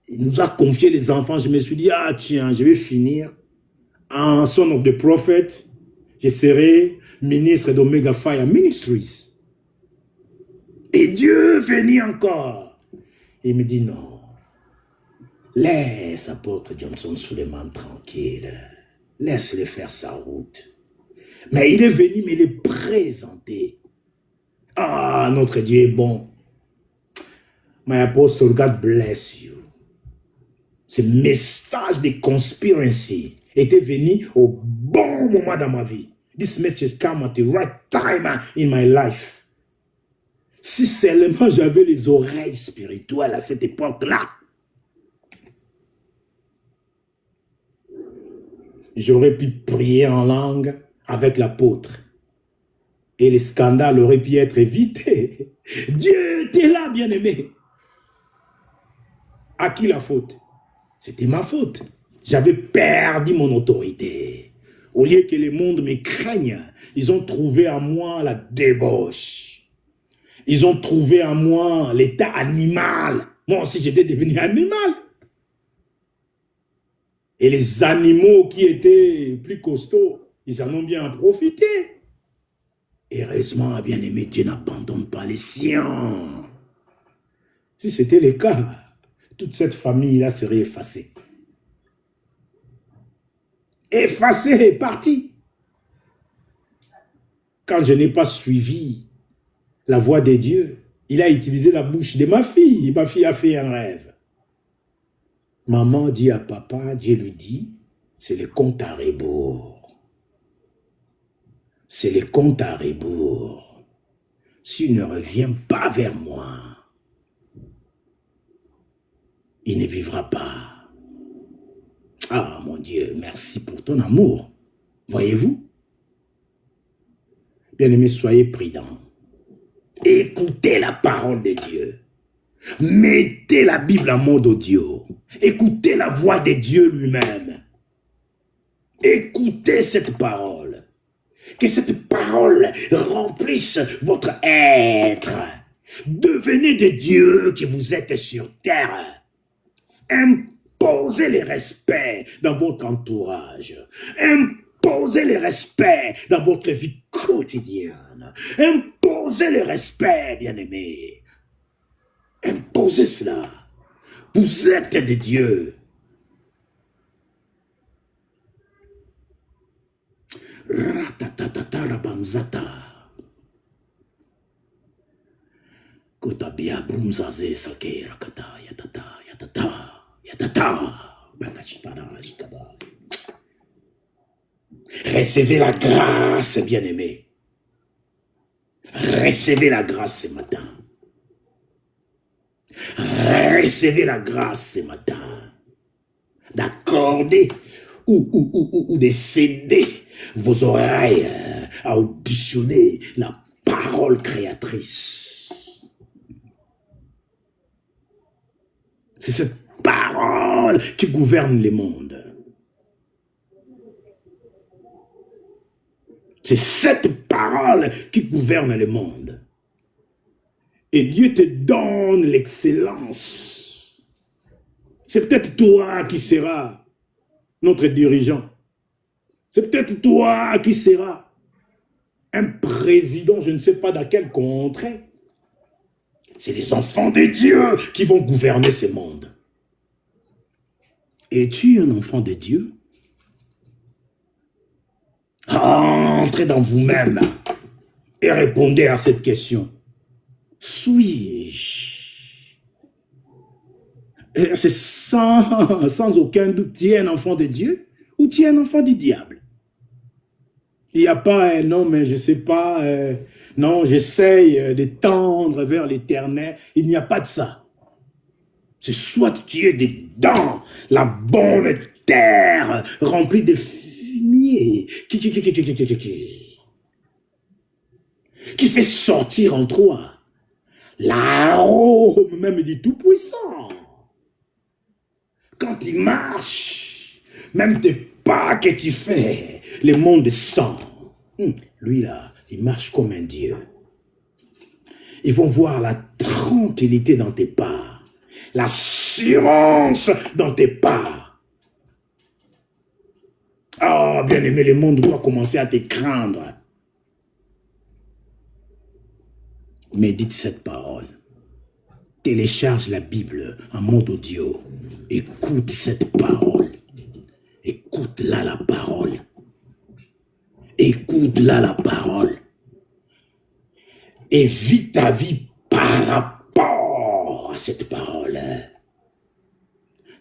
Il nous a confié les enfants. Je me suis dit, ah tiens, je vais finir en son of the prophet. Je serai ministre d'Omega Fire Ministries. Et Dieu venait encore. Il me dit non. Laisse apôtre Johnson Suleiman tranquille. Laisse-le faire sa route. Mais il est venu me le présenter. Ah, notre Dieu est bon. My apostle, God bless you. Ce message de conspiracy était venu au bon moment dans ma vie. This message came at the right time in my life. Si seulement j'avais les oreilles spirituelles à cette époque-là, j'aurais pu prier en langue avec l'apôtre. Et les scandales auraient pu être évités. Dieu était là, bien-aimé. À qui la faute? C'était ma faute. J'avais perdu mon autorité. Au lieu que le monde me craigne, ils ont trouvé en moi la débauche. Ils ont trouvé en moi l'état animal. Moi aussi, j'étais devenu animal. Et les animaux qui étaient plus costauds, ils en ont bien profité. Heureusement, bien-aimé, Dieu n'abandonne pas les siens. Si c'était le cas, toute cette famille-là serait effacée. Effacée, partie. Quand je n'ai pas suivi la voix de Dieu, il a utilisé la bouche de ma fille. Ma fille a fait un rêve. Maman dit à papa, Dieu lui dit, c'est le compte à rebours. C'est le compte à rebours. S'il ne revient pas vers moi, il ne vivra pas. Ah mon Dieu, merci pour ton amour. Voyez-vous? Bien-aimés, soyez prudents. Écoutez la parole de Dieu. Mettez la Bible en mode audio. Écoutez la voix de Dieu lui-même. Écoutez cette parole. Que cette parole remplisse votre être. Devenez des dieux que vous êtes sur terre. Imposez les respects dans votre entourage. Imposez les respects dans votre vie quotidienne. Imposez le respect, bien-aimés. Imposez cela. Vous êtes des dieux. Ratatatata rabanzata. Kotabia brumzaze sake rakata yatata yatata yatata batachipara shikaba. Recevez la grâce, bien-aimés. Recevez la grâce ce matin. Recevez la grâce ce matin. D'accorder ou de céder vos oreilles à auditionner la parole créatrice. C'est cette parole qui gouverne le monde. C'est cette parole qui gouverne le monde. Et Dieu te donne l'excellence. C'est peut-être toi qui seras notre dirigeant. C'est peut-être toi qui seras un président, je ne sais pas dans quelle contrée. C'est les enfants de Dieu qui vont gouverner ce monde. Es-tu un enfant de Dieu? Entrez dans vous-même et répondez à cette question. Suis-je? C'est sans aucun doute, tu es un enfant de Dieu ou tu es un enfant du diable? Il n'y a pas, non, mais je ne sais pas, non, j'essaye de tendre vers l'éternel. Il n'y a pas de ça. C'est soit tu es dedans, la bonne terre remplie de fumier, qui fait sortir en toi l'arôme même du Tout-Puissant. Quand il marche, même tes pas que tu fais, le monde sent. Lui là, il marche comme un Dieu. Ils vont voir la tranquillité dans tes pas, l'assurance dans tes pas. Oh, bien-aimé, le monde doit commencer à te craindre. Médite cette parole. Télécharge la Bible en mode audio. Écoute cette parole. Écoute-la la parole. Écoute-la la parole. Et vis ta vie par rapport à cette parole.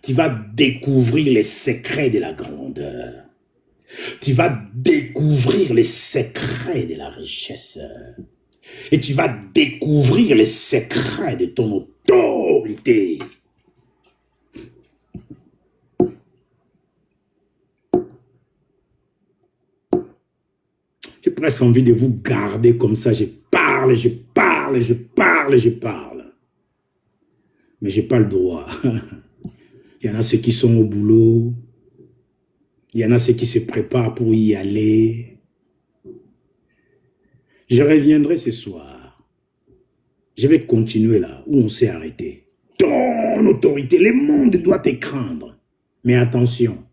Tu vas découvrir les secrets de la grandeur. Tu vas découvrir les secrets de la richesse. Et tu vas découvrir les secrets de ton autorité. J'ai presque envie de vous garder comme ça. Je parle, je parle, je parle, je parle. Mais je n'ai pas le droit. Il y en a ceux qui sont au boulot. Il y en a ceux qui se préparent pour y aller. Je reviendrai ce soir. Je vais continuer là où on s'est arrêté. Ton autorité, le monde doit te craindre. Mais attention,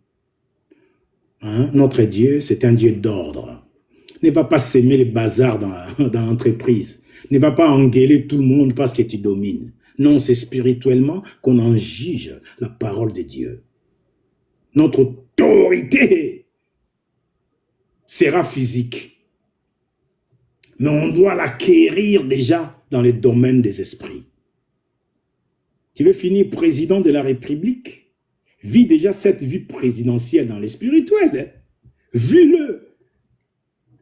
hein, notre Dieu, c'est un Dieu d'ordre. Ne va pas s'aimer les bazars dans l'entreprise. Ne va pas engueuler tout le monde parce que tu domines. Non, c'est spirituellement qu'on en juge la parole de Dieu. Notre autorité sera physique. Mais on doit l'acquérir déjà dans les domaines des esprits. Tu veux finir président de la République? Vis déjà cette vie présidentielle dans les spirituels. Vis-le.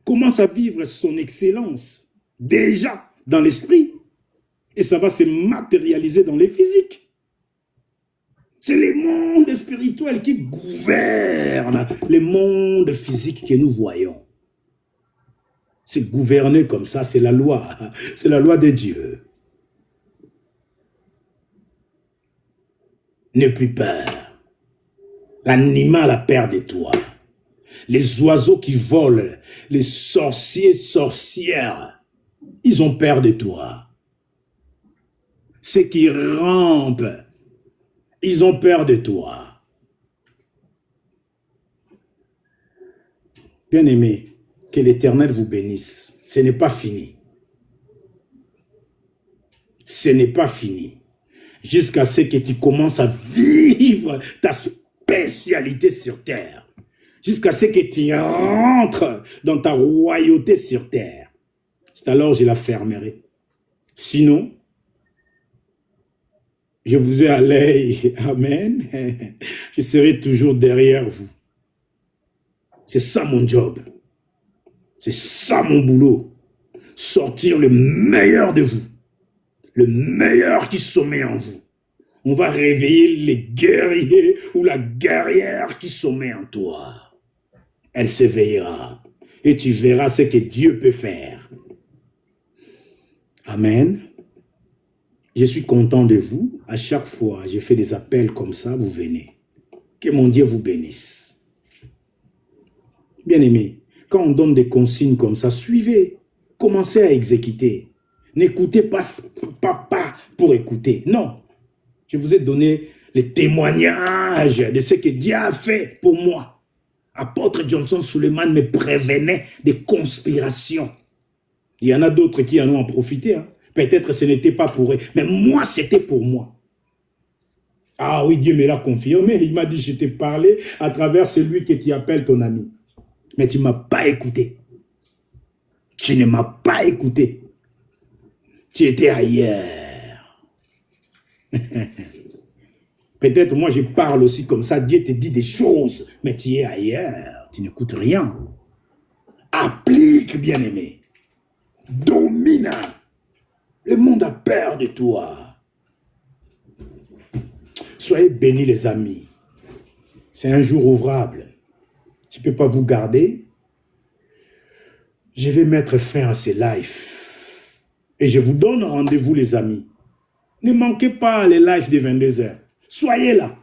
Commence à vivre son excellence, déjà dans l'esprit, et ça va se matérialiser dans les physiques. C'est le monde spirituel qui gouverne le monde physique que nous voyons. C'est gouverné comme ça, c'est la loi de Dieu. N'aie plus peur. L'animal a peur de toi. Les oiseaux qui volent, les sorciers, sorcières, ils ont peur de toi. Ceux qui rampent, ils ont peur de toi. Bien-aimés, que l'Éternel vous bénisse. Ce n'est pas fini. Ce n'est pas fini. Jusqu'à ce que tu commences à vivre ta spécialité sur terre. Jusqu'à ce que tu rentres dans ta royauté sur terre. C'est alors que je la fermerai. Sinon, je vous ai à l'œil. Amen. Je serai toujours derrière vous. C'est ça mon job. C'est ça mon boulot. Sortir le meilleur de vous. Le meilleur qui sommeille en vous. On va réveiller les guerriers ou la guerrière qui sommeille en toi. Elle s'éveillera et tu verras ce que Dieu peut faire. Amen. Je suis content de vous. À chaque fois, je fais des appels comme ça, vous venez. Que mon Dieu vous bénisse. Bien-aimés, Quand on donne des consignes comme ça, suivez. Commencez à exécuter. N'écoutez pas pour écouter. Non. Je vous ai donné les témoignages de ce que Dieu a fait pour moi. Apôtre Johnson Suleiman me prévenait des conspirations. Il y en a d'autres qui en ont profité. Hein. Peut-être ce n'était pas pour eux. Mais moi, c'était pour moi. Ah oui, Dieu me l'a confirmé. Il m'a dit, je t'ai parlé à travers celui que tu appelles ton ami. Mais tu ne m'as pas écouté. Tu ne m'as pas écouté. Tu étais ailleurs. Peut-être moi je parle aussi comme ça. Dieu te dit des choses, mais tu es ailleurs. Tu n'écoutes rien. Applique, bien-aimé. Domine. Le monde a peur de toi. Soyez bénis les amis. C'est un jour ouvrable. Je ne peux pas vous garder. Je vais mettre fin à ces lives. Et je vous donne rendez-vous les amis. Ne manquez pas les lives de 22h. Soyez là.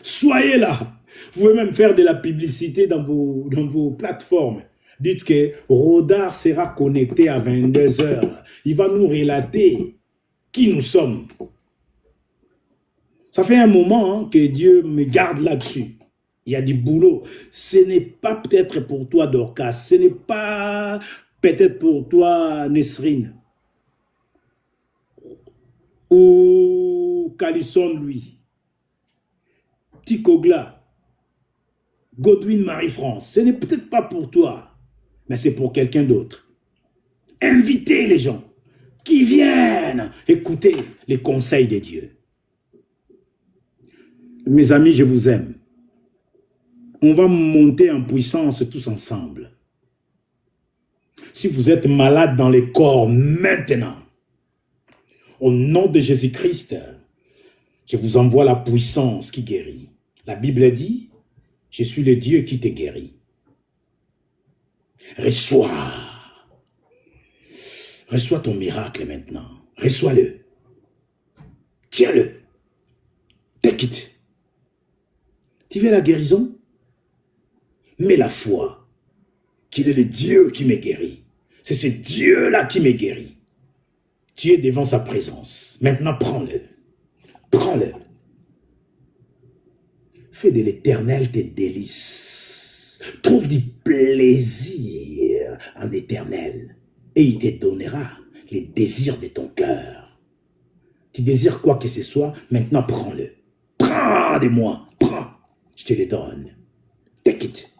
Soyez là. Vous pouvez même faire de la publicité dans vos plateformes. Dites que Rodar sera connecté à 22h. Il va nous relater qui nous sommes. Ça fait un moment hein, que Dieu me garde là-dessus. Il y a du boulot. Ce n'est pas peut-être pour toi Dorcas. Ce n'est pas peut-être pour toi Nesrine. Ou Calisson lui. Ticogla. Godwin Marie-France. Ce n'est peut-être pas pour toi. Mais c'est pour quelqu'un d'autre. Invitez les gens qui viennent écouter les conseils de Dieu. Mes amis, je vous aime. On va monter en puissance tous ensemble. Si vous êtes malade dans les corps maintenant, au nom de Jésus-Christ, je vous envoie la puissance qui guérit. La Bible dit, je suis le Dieu qui te guérit. Reçois. Reçois ton miracle maintenant. Reçois-le. Tiens-le. Take it. Tu veux la guérison? Mais la foi qu'il est le Dieu qui me guérit. C'est ce Dieu-là qui me guérit. Tu es devant sa présence. Maintenant, prends-le. Prends-le. Fais de l'éternel tes délices. Trouve du plaisir en éternel. Et il te donnera les désirs de ton cœur. Tu désires quoi que ce soit, maintenant prends-le. Prends de moi. Prends. Je te le donne. Take it.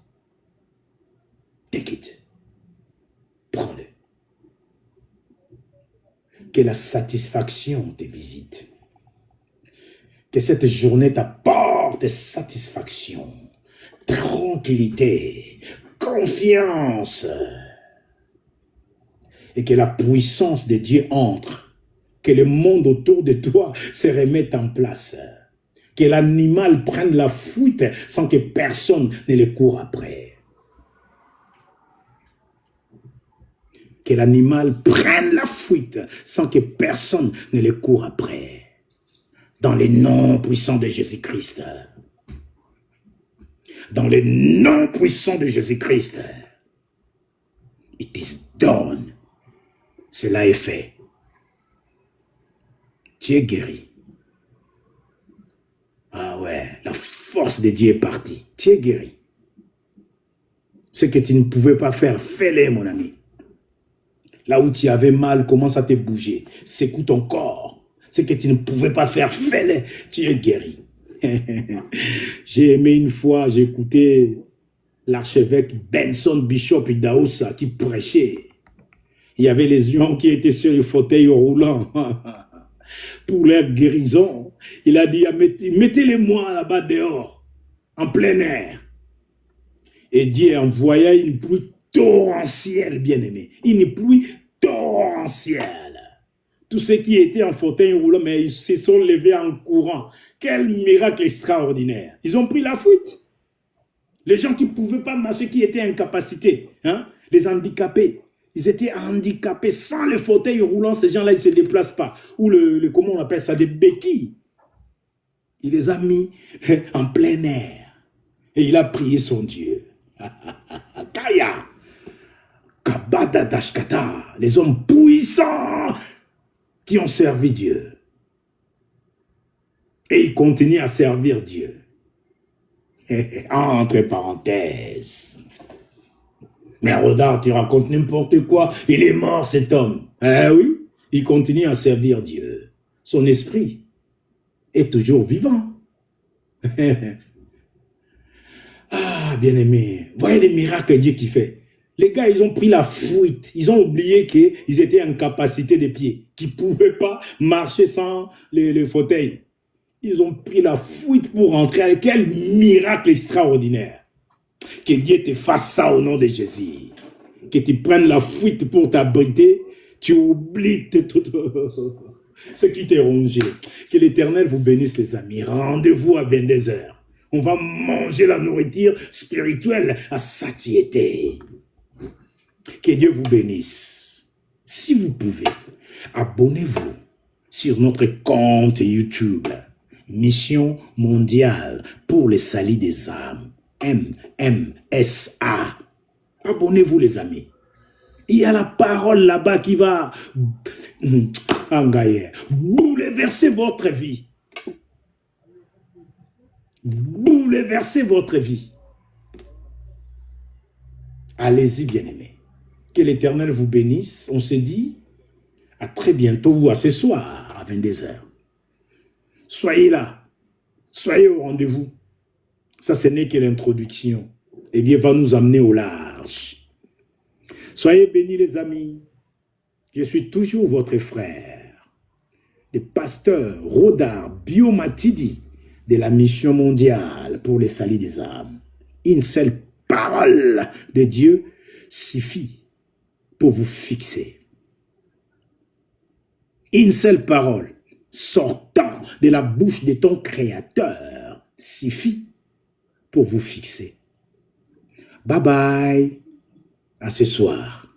Take it. Prends-le. Que la satisfaction te visite. Que cette journée t'apporte satisfaction, tranquillité, confiance. Et que la puissance de Dieu entre. Que le monde autour de toi se remette en place. Que l'animal prenne la fuite sans que personne ne le court après. Que l'animal prenne la fuite sans que personne ne le court après. Dans le nom puissant de Jésus-Christ. Dans le nom puissant de Jésus-Christ. It is done. Cela est fait. Tu es guéri. Ah ouais, la force de Dieu est partie. Tu es guéri. Ce que tu ne pouvais pas faire, fais-le, mon ami. Là où tu avais mal, commence à te bouger. Secoue ton corps. Ce que tu ne pouvais pas faire, fais-le. Tu es guéri. J'ai aimé une fois, j'ai écouté l'archevêque Benson Bishop Idaousa qui prêchait. Il y avait les gens qui étaient sur les fauteuils roulants. Pour leur guérison, il a dit, mettez-les-moi là-bas dehors, en plein air. Et Dieu envoya une pluie torrentielle, bien-aimé. Une pluie torrentielle. Tous ceux qui étaient en fauteuil roulant, mais ils se sont levés en courant. Quel miracle extraordinaire. Ils ont pris la fuite. Les gens qui ne pouvaient pas marcher, qui étaient incapacités, hein, les handicapés. Ils étaient handicapés sans le fauteuil roulant. Ces gens-là, ils ne se déplacent pas. Ou comment on appelle ça, des béquilles. Il les a mis en plein air. Et il a prié son Dieu. Kaya, Kabada Dashkata, les hommes puissants qui ont servi Dieu. Et ils continuent à servir Dieu. Entre parenthèses. Mais Rodard, tu racontes n'importe quoi. Il est mort, cet homme. Eh oui, il continue à servir Dieu. Son esprit est toujours vivant. Ah, bien-aimé, voyez les miracles que Dieu qui fait. Les gars, ils ont pris la fuite. Ils ont oublié qu'ils étaient en capacité des pieds, qu'ils ne pouvaient pas marcher sans les fauteuils. Ils ont pris la fuite pour rentrer. Quel miracle extraordinaire. Que Dieu te fasse ça au nom de Jésus. Que tu prennes la fuite pour t'abriter. Tu oublies tout ce qui t'est rongé. Que l'Éternel vous bénisse, les amis. Rendez-vous à 22 h. On va manger la nourriture spirituelle à satiété. Que Dieu vous bénisse. Si vous pouvez, abonnez-vous sur notre compte YouTube. Mission mondiale pour le salut des âmes. MMSA. Abonnez-vous, les amis. Il y a la parole là-bas qui va bouleverser votre vie. Bouleverser votre vie. Allez-y, bien-aimés. Que l'Éternel vous bénisse. On se dit à très bientôt ou à ce soir à 22 h. Soyez là. Soyez au rendez-vous. Ça, ce n'est que l'introduction. Et bien, va nous amener au large. Soyez bénis, les amis. Je suis toujours votre frère, le pasteur Rodard Biomatidi de la mission mondiale pour le salut des âmes. Une seule parole de Dieu suffit pour vous fixer. Une seule parole sortant de la bouche de ton Créateur suffit pour vous fixer. Bye bye. À ce soir.